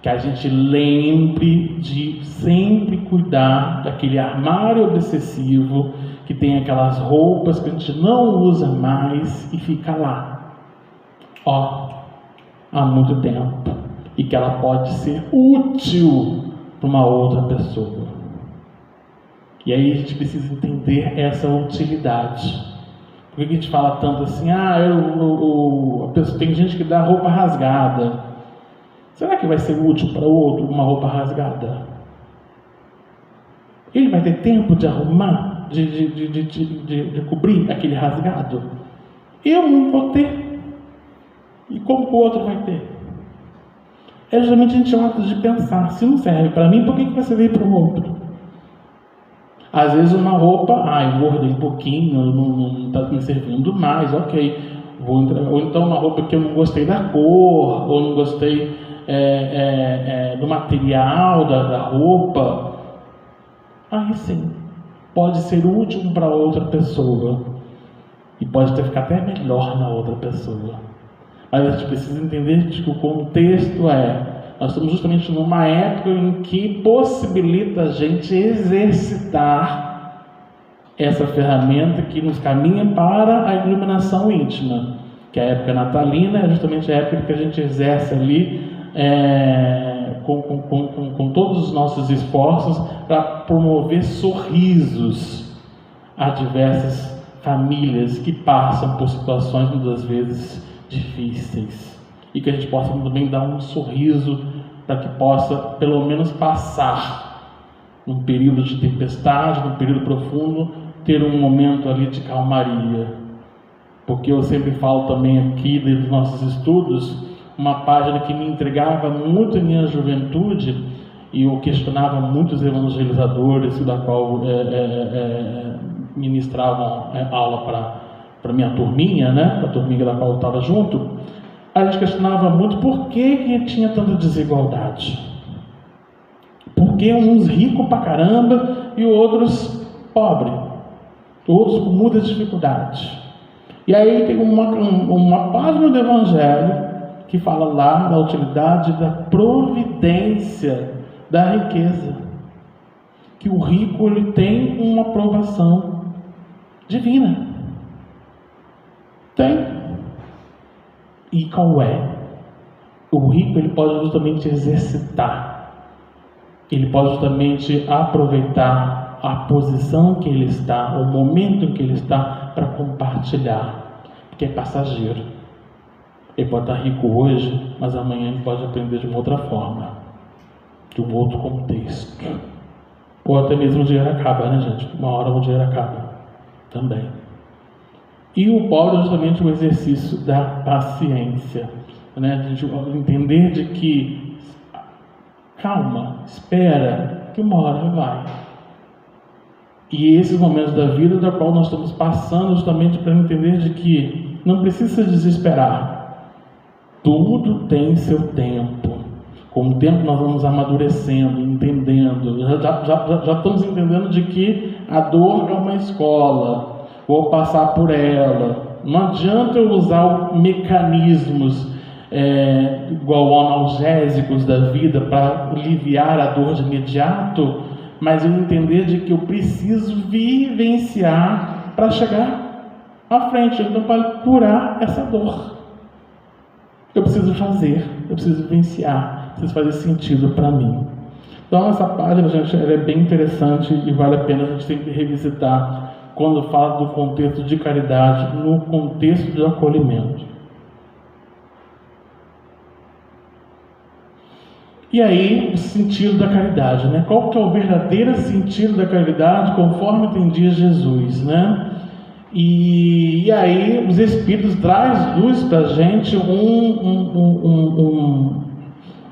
que a gente lembre de sempre cuidar daquele armário obsessivo que tem aquelas roupas que a gente não usa mais e fica lá há muito tempo, e que ela pode ser útil para uma outra pessoa. E aí a gente precisa entender essa utilidade. Por que a gente fala tanto assim, tem gente que dá roupa rasgada. Será que vai ser útil para o outro uma roupa rasgada? Ele vai ter tempo de arrumar, de cobrir aquele rasgado? Eu não vou ter. E como o outro vai ter? É justamente a gente gosta de pensar, se não serve para mim, por que vai servir para o outro? Às vezes uma roupa, engordei um pouquinho, não está me servindo mais, ok. Ou então uma roupa que eu não gostei da cor, ou não gostei do material da roupa. Aí sim, pode ser útil para outra pessoa. E pode até ficar até melhor na outra pessoa. Mas a gente precisa entender que o contexto Nós estamos justamente numa época em que possibilita a gente exercitar essa ferramenta que nos caminha para a iluminação íntima, que a época natalina é justamente a época que a gente exerce ali com todos os nossos esforços para promover sorrisos a diversas famílias que passam por situações muitas vezes difíceis, e que a gente possa também dar um sorriso para que possa pelo menos passar num período de tempestade, num período profundo, ter um momento ali de calmaria. Porque eu sempre falo também aqui dos nossos estudos, uma página que me entregava muito em minha juventude, e eu questionava muitos evangelizadores da qual ministravam aula para minha turminha, né? Para a turminha da qual eu estava junto. A gente questionava muito por que tinha tanta desigualdade. Por que uns ricos pra caramba e outros pobres, outros com muita dificuldade. E aí tem uma página do Evangelho que fala lá da utilidade da providência da riqueza, que o rico ele tem uma aprovação divina. Tem. E qual é? O rico ele pode justamente exercitar, ele pode justamente aproveitar a posição que ele está, o momento em que ele está, para compartilhar, porque é passageiro. Ele pode estar rico hoje, mas amanhã ele pode aprender de uma outra forma, de um outro contexto. Ou até mesmo o dinheiro acaba, né, gente? Uma hora o dinheiro acaba também. E o pobre é justamente o exercício da paciência, né? A gente entender de que calma, espera, que uma hora vai. E esses momentos da vida da qual nós estamos passando justamente para entender de que não precisa desesperar. Tudo tem seu tempo. Com o tempo nós vamos amadurecendo, entendendo. Já estamos entendendo de que a dor é uma escola. Vou passar por ela. Não adianta eu usar mecanismos igual analgésicos da vida para aliviar a dor de imediato, mas eu entender de que eu preciso vivenciar para chegar à frente. Então, para curar essa dor, eu preciso fazer, eu preciso vivenciar, preciso fazer sentido para mim. Então, essa página, gente, ela é bem interessante e vale a pena a gente sempre revisitar quando fala do contexto de caridade, no contexto de acolhimento. E aí, o sentido da caridade, né? Qual que é o verdadeiro sentido da caridade conforme entendia Jesus, né? E aí, os Espíritos trazem luz para a gente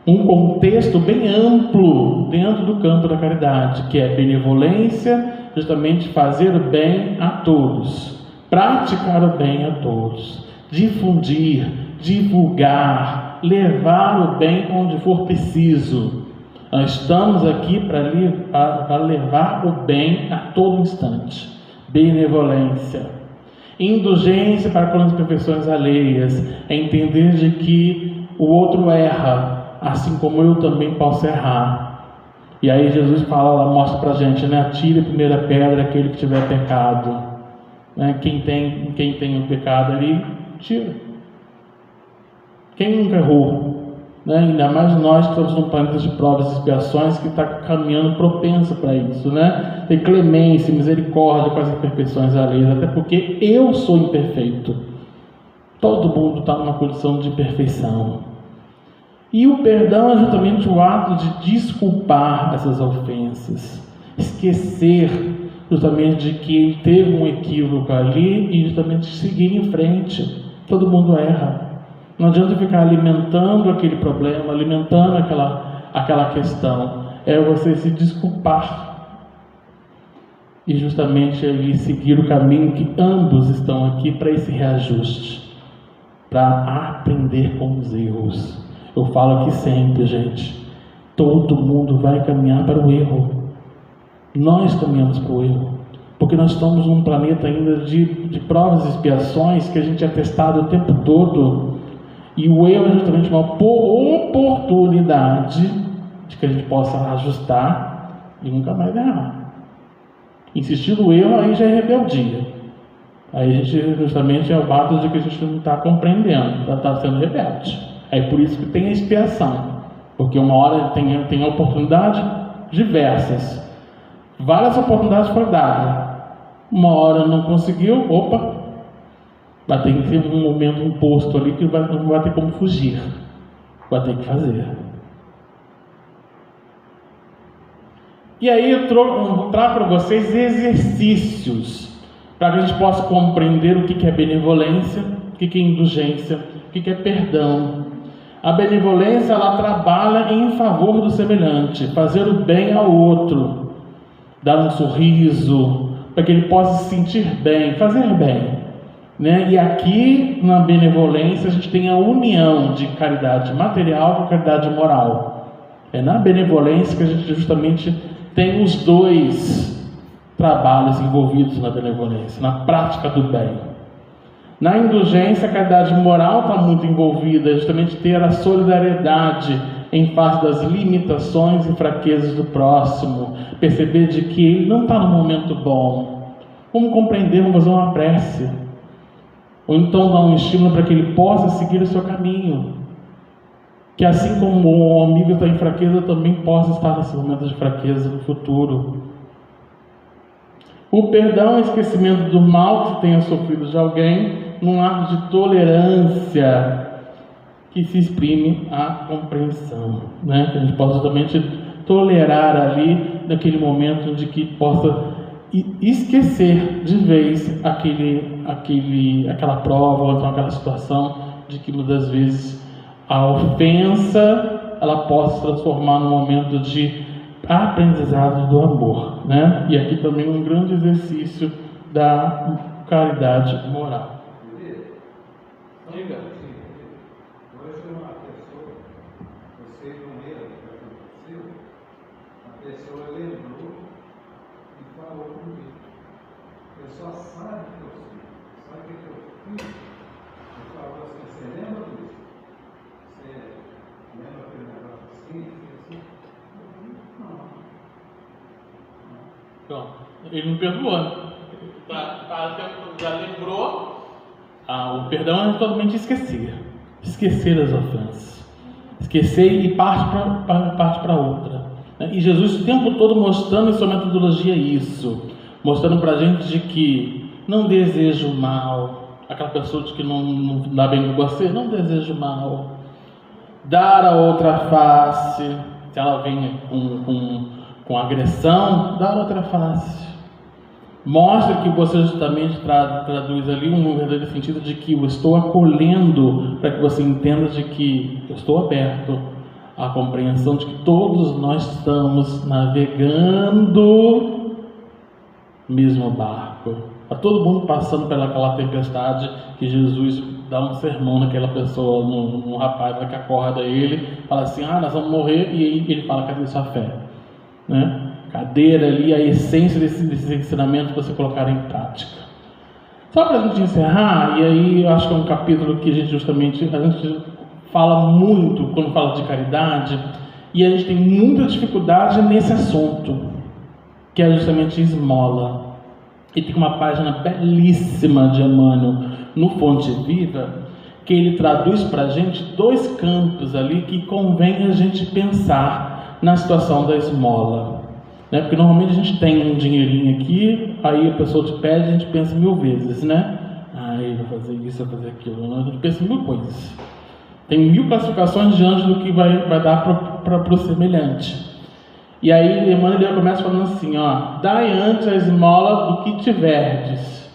um contexto bem amplo dentro do campo da caridade, que é benevolência, justamente fazer o bem a todos, praticar o bem a todos, difundir, divulgar, levar o bem onde for preciso. Nós estamos aqui para levar o bem a todo instante. Benevolência, indulgência para com as imperfeições alheias, é entender de que o outro erra, assim como eu também posso errar. E aí Jesus fala lá, mostra para a gente, né? Atire a primeira pedra aquele que tiver pecado, né? Quem tem o pecado ali, tira. Quem nunca errou, né? Ainda mais nós que estamos num planeta de provas e expiações que está caminhando propenso para isso, né? Ter clemência, misericórdia com as imperfeições alheias, até porque eu sou imperfeito. Todo mundo está numa condição de perfeição. E o perdão é justamente o ato de desculpar essas ofensas, esquecer justamente de que ele teve um equívoco ali e justamente seguir em frente. Todo mundo erra. Não adianta ficar alimentando aquele problema, alimentando aquela questão. É você se desculpar e justamente ali seguir o caminho que ambos estão aqui para esse reajuste, para aprender com os erros. Eu falo aqui sempre, gente, todo mundo vai caminhar para o erro. Nós caminhamos para o erro, porque nós estamos num planeta ainda de provas e expiações que a gente é testado o tempo todo. E o erro é justamente uma oportunidade de que a gente possa ajustar e nunca mais errar. Insistir no erro aí já é rebeldia. Aí a gente justamente é o fato de que a gente não está compreendendo, está sendo rebelde. É por isso que tem a expiação. Porque uma hora tem a oportunidade diversas. Várias oportunidades foram dadas. Uma hora não conseguiu, vai ter que ter um momento imposto ali que não vai ter como fugir. Vai ter que fazer. E aí eu trago para vocês exercícios para que a gente possa compreender o que é benevolência, o que é indulgência, o que é perdão. A benevolência, ela trabalha em favor do semelhante, fazer o bem ao outro, dar um sorriso, para que ele possa se sentir bem, fazer bem, né? E aqui, na benevolência, a gente tem a união de caridade material com caridade moral. É na benevolência que a gente justamente tem os dois trabalhos envolvidos na benevolência, na prática do bem. Na indulgência, a caridade moral está muito envolvida, justamente ter a solidariedade em face das limitações e fraquezas do próximo, perceber de que ele não está no momento bom. Vamos compreender, vamos fazer uma prece, ou então dar um estímulo para que ele possa seguir o seu caminho, que assim como o amigo está em fraqueza, também possa estar nesse momento de fraqueza no futuro. O perdão é o esquecimento do mal que tenha sofrido de alguém, num ato de tolerância que se exprime a compreensão, né? Que a gente possa justamente tolerar ali, naquele momento de que possa esquecer de vez aquela prova, ou então aquela situação de que muitas vezes a ofensa ela possa se transformar num momento de aprendizado do amor, né? E aqui também um grande exercício da caridade moral. Diga. Hoje uma pessoa, vocês não leram o que aconteceu, a pessoa lembrou e falou comigo. A pessoa sabe que eu sei, sabe o que eu fiz? Eu falo assim, você lembra disso? Você lembra aquele negócio assim? Não. Pronto, ele não perdoou. Já lembrou. O perdão é totalmente esquecer as ofensas, esquecer e parte para outra. E Jesus o tempo todo mostrando em sua metodologia isso, mostrando para a gente de que não deseja o mal, aquela pessoa de que não dá bem com você, não deseja o mal, dar a outra face, se ela vem com agressão, dar a outra face. Mostra que você justamente traduz ali um verdadeiro sentido de que eu estou acolhendo, para que você entenda de que eu estou aberto à compreensão de que todos nós estamos navegando no mesmo barco. Está todo mundo passando pelaquela tempestade que Jesus dá um sermão naquela pessoa, no rapaz que acorda ele, fala assim, nós vamos morrer, e aí ele fala, cadê sua fé? Né? Cadeira ali, a essência desses ensinamentos para você colocar em prática. Só para a gente encerrar, e aí eu acho que é um capítulo que a gente fala muito quando fala de caridade, e a gente tem muita dificuldade nesse assunto, que é justamente esmola. E tem uma página belíssima de Emmanuel no Fonte Viva, que ele traduz para a gente dois campos ali que convém a gente pensar na situação da esmola. Porque normalmente a gente tem um dinheirinho aqui, aí a pessoa te pede, a gente pensa 1000 vezes, né? Eu vou fazer isso, vou fazer aquilo. A gente pensa em 1000 coisas. Tem 1000 classificações diante do que vai dar para o semelhante. E aí Emmanuel começa falando assim, dai antes a esmola do que tiverdes.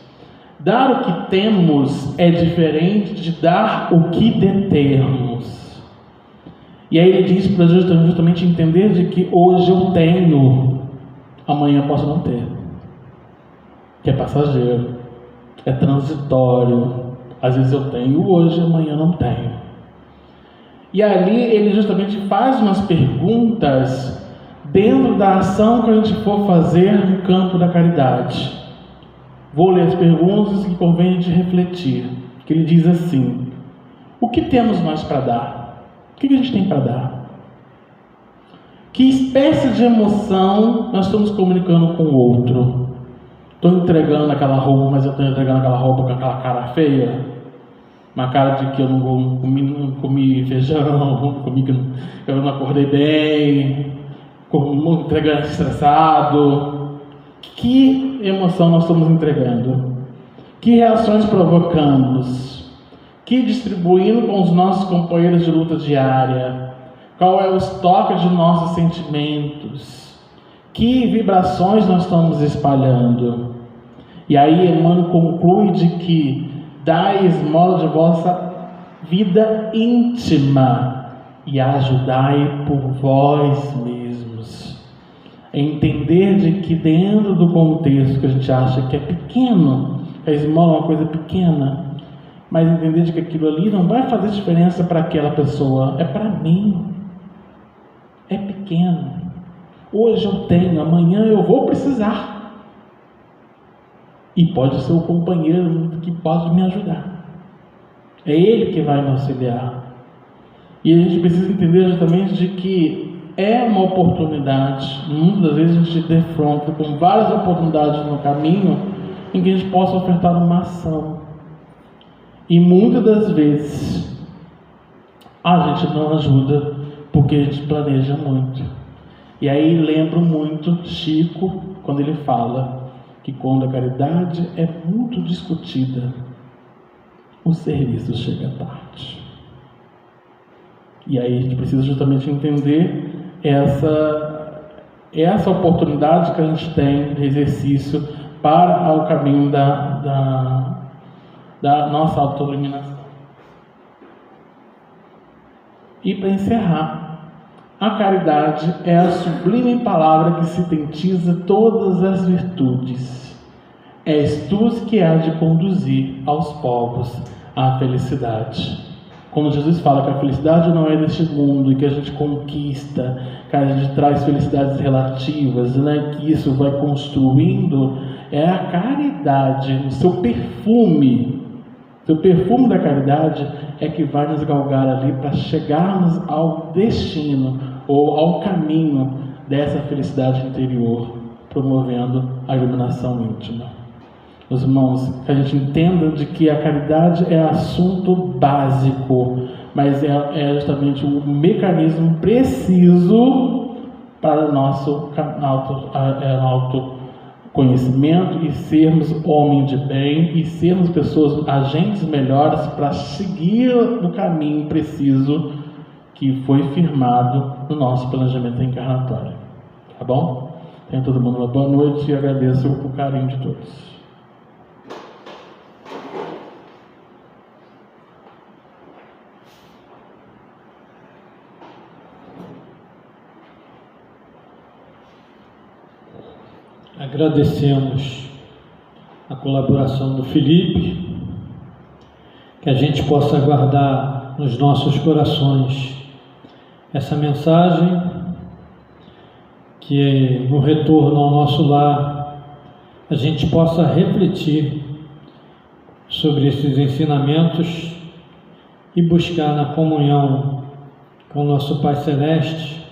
Dar o que temos é diferente de dar o que determos. E aí ele diz para justamente entender de que hoje eu tenho, amanhã posso não ter, que é passageiro, é transitório. Às vezes eu tenho hoje, amanhã não tenho. E ali ele justamente faz umas perguntas dentro da ação que a gente for fazer no campo da caridade. Vou ler as perguntas que convém de refletir. Que ele diz assim: O que temos nós para dar? O que a gente tem para dar? Que espécie de emoção nós estamos comunicando com o outro? Estou entregando aquela roupa, mas eu estou entregando aquela roupa com aquela cara feia? Uma cara de que eu não comi feijão, eu não acordei bem, entregando estressado. Que emoção nós estamos entregando? Que reações provocamos? Que distribuindo com os nossos companheiros de luta diária? Qual é o estoque de nossos sentimentos? Que vibrações nós estamos espalhando? E aí Emmanuel conclui de que dai esmola de vossa vida íntima e ajudai por vós mesmos. É entender de que dentro do contexto que a gente acha que é pequeno, a esmola é uma coisa pequena, mas entender de que aquilo ali não vai fazer diferença para aquela pessoa, é para mim. É pequeno. Hoje eu tenho, amanhã eu vou precisar. E pode ser o companheiro que pode me ajudar. É ele que vai me auxiliar. E a gente precisa entender justamente de que é uma oportunidade. Muitas das vezes a gente defronta com várias oportunidades no caminho em que a gente possa ofertar uma ação. E muitas das vezes a gente não ajuda porque a gente planeja muito. E aí lembro muito Chico quando ele fala que quando a caridade é muito discutida, o serviço chega tarde. E aí a gente precisa justamente entender essa oportunidade que a gente tem de exercício para o caminho da nossa autoiluminação. E para encerrar, a caridade é a sublime palavra que sintetiza todas as virtudes. És tu que há de conduzir aos povos à felicidade. Quando Jesus fala que a felicidade não é deste mundo e que a gente conquista, que a gente traz felicidades relativas, né? Que isso vai construindo, é a caridade, o seu perfume. O perfume da caridade é que vai nos galgar ali para chegarmos ao destino ou ao caminho dessa felicidade interior, promovendo a iluminação íntima. Os irmãos, que a gente entenda de que a caridade é assunto básico, mas é justamente o mecanismo preciso para o nosso autoconhecimento e sermos homens de bem e sermos pessoas, agentes melhores para seguir o caminho preciso que foi firmado no nosso planejamento encarnatório. Tá bom? Tenha todo mundo uma boa noite e agradeço o carinho de todos. Agradecemos a colaboração do Felipe, que a gente possa guardar nos nossos corações essa mensagem, que no retorno ao nosso lar a gente possa refletir sobre esses ensinamentos e buscar na comunhão com o nosso Pai Celeste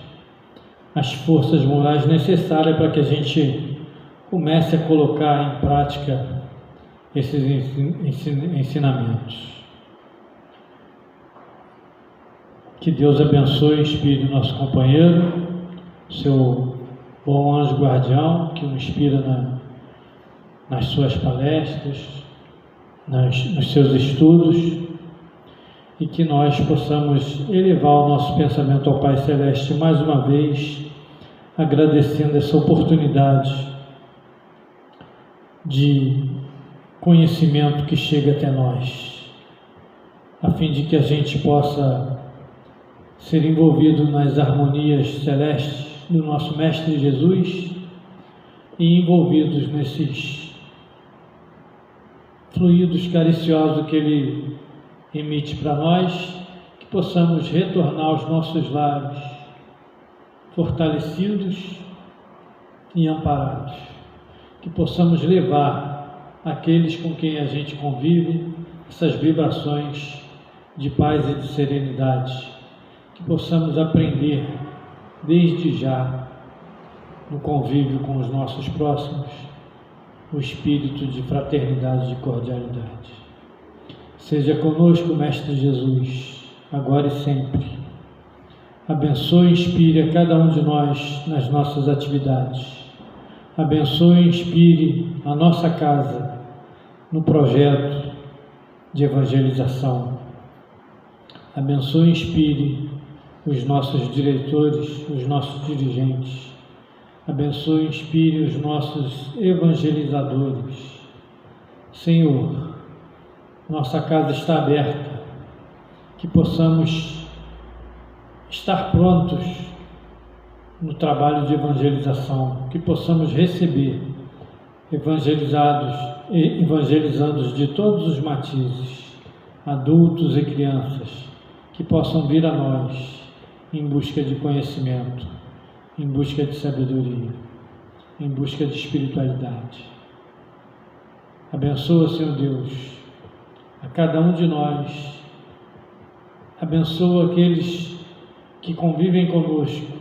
as forças morais necessárias para que a gente comece a colocar em prática esses ensinamentos. Que Deus abençoe e inspire nosso companheiro, seu bom anjo guardião, que o inspira nas suas palestras, nos seus estudos, e que nós possamos elevar o nosso pensamento ao Pai Celeste mais uma vez, agradecendo essa oportunidade de conhecimento que chega até nós, a fim de que a gente possa ser envolvido nas harmonias celestes do nosso Mestre Jesus e envolvidos nesses fluidos cariciosos que Ele emite para nós, que possamos retornar aos nossos lares fortalecidos e amparados, que possamos levar àqueles com quem a gente convive essas vibrações de paz e de serenidade, que possamos aprender desde já, no convívio com os nossos próximos, o espírito de fraternidade e de cordialidade. Seja conosco, Mestre Jesus, agora e sempre. Abençoe e inspire a cada um de nós nas nossas atividades. Abençoe e inspire a nossa casa no projeto de evangelização. Abençoe e inspire os nossos diretores, os nossos dirigentes. Abençoe e inspire os nossos evangelizadores. Senhor, nossa casa está aberta, que possamos estar prontos no trabalho de evangelização, que possamos receber evangelizandos de todos os matizes, adultos e crianças, que possam vir a nós em busca de conhecimento, em busca de sabedoria, em busca de espiritualidade. Abençoa, Senhor Deus, a cada um de nós. Abençoa aqueles que convivem conosco.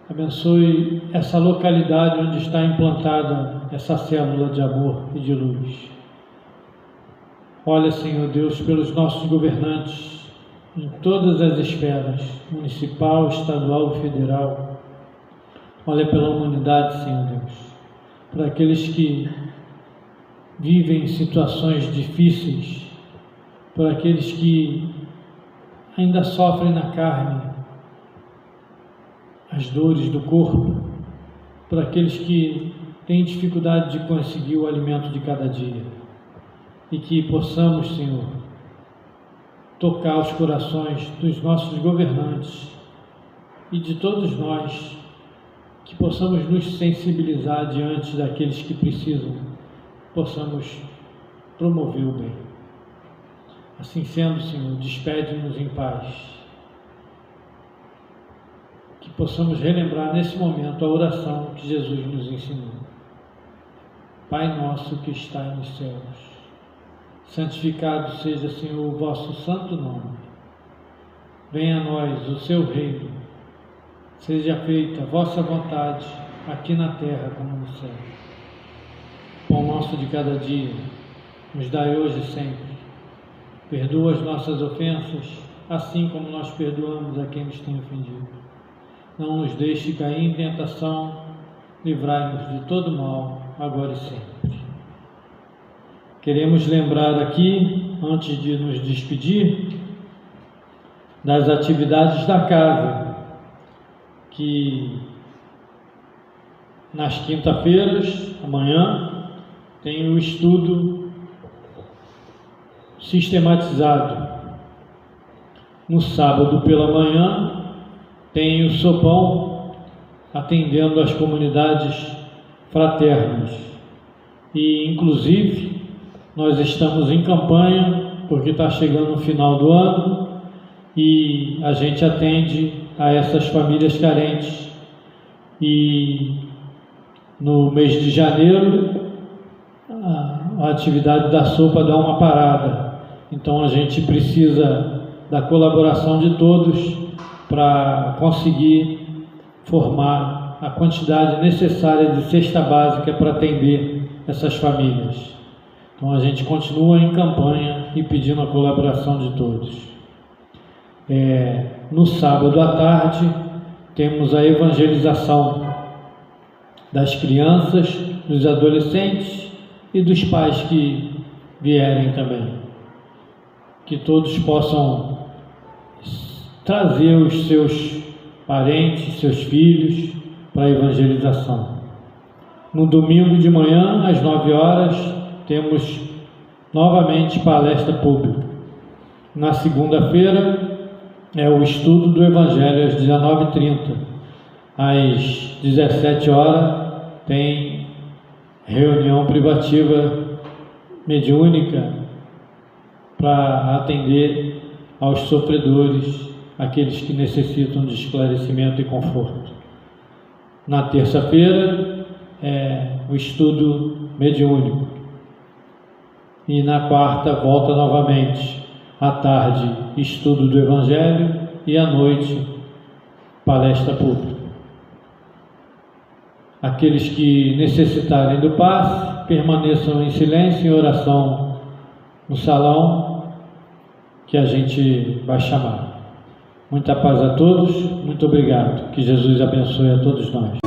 Abençoe essa localidade onde está implantada essa célula de amor e de luz. Olha, Senhor Deus, pelos nossos governantes em todas as esferas, municipal, estadual e federal. Olha pela humanidade, Senhor Deus, para aqueles que vivem situações difíceis, para aqueles que ainda sofrem na carne as dores do corpo, para aqueles que têm dificuldade de conseguir o alimento de cada dia, e que possamos, Senhor, tocar os corações dos nossos governantes e de todos nós, que possamos nos sensibilizar diante daqueles que precisam, possamos promover o bem. Assim sendo, Senhor, despede-nos em paz. Que possamos relembrar nesse momento a oração que Jesus nos ensinou. Pai nosso que estais nos céus, santificado seja, Senhor, o vosso santo nome. Venha a nós o seu reino. Seja feita a vossa vontade, aqui na terra como no céu. Pão nosso de cada dia, nos dai hoje e sempre. Perdoa as nossas ofensas, assim como nós perdoamos a quem nos tem ofendido. Não nos deixe cair em tentação, livrai-nos de todo mal, agora e sempre. Queremos lembrar aqui, antes de nos despedir, das atividades da casa, que nas quinta-feiras, amanhã, tem o estudo sistematizado. No sábado pela manhã, tem o sopão atendendo as comunidades fraternas. E, inclusive, nós estamos em campanha, porque está chegando o final do ano, e a gente atende a essas famílias carentes. E no mês de janeiro, a atividade da sopa dá uma parada. Então a gente precisa da colaboração de todos para conseguir formar a quantidade necessária de cesta básica para atender essas famílias. Então a gente continua em campanha e pedindo a colaboração de todos. No sábado à tarde temos a evangelização das crianças, dos adolescentes e dos pais que vierem também. Que todos possam trazer os seus parentes, seus filhos para a evangelização. No domingo de manhã, às 9 horas, temos novamente palestra pública. Na segunda-feira é o estudo do Evangelho às 19h30. Às 17 horas tem reunião privativa mediúnica para atender aos sofredores, aqueles que necessitam de esclarecimento e conforto. Na terça-feira é o estudo mediúnico. E na quarta volta novamente À tarde, estudo do Evangelho e à noite, palestra pública. Aqueles que necessitarem do passe, permaneçam em silêncio e oração no salão, que a gente vai chamar. Muita paz a todos, muito obrigado. Que Jesus abençoe a todos nós.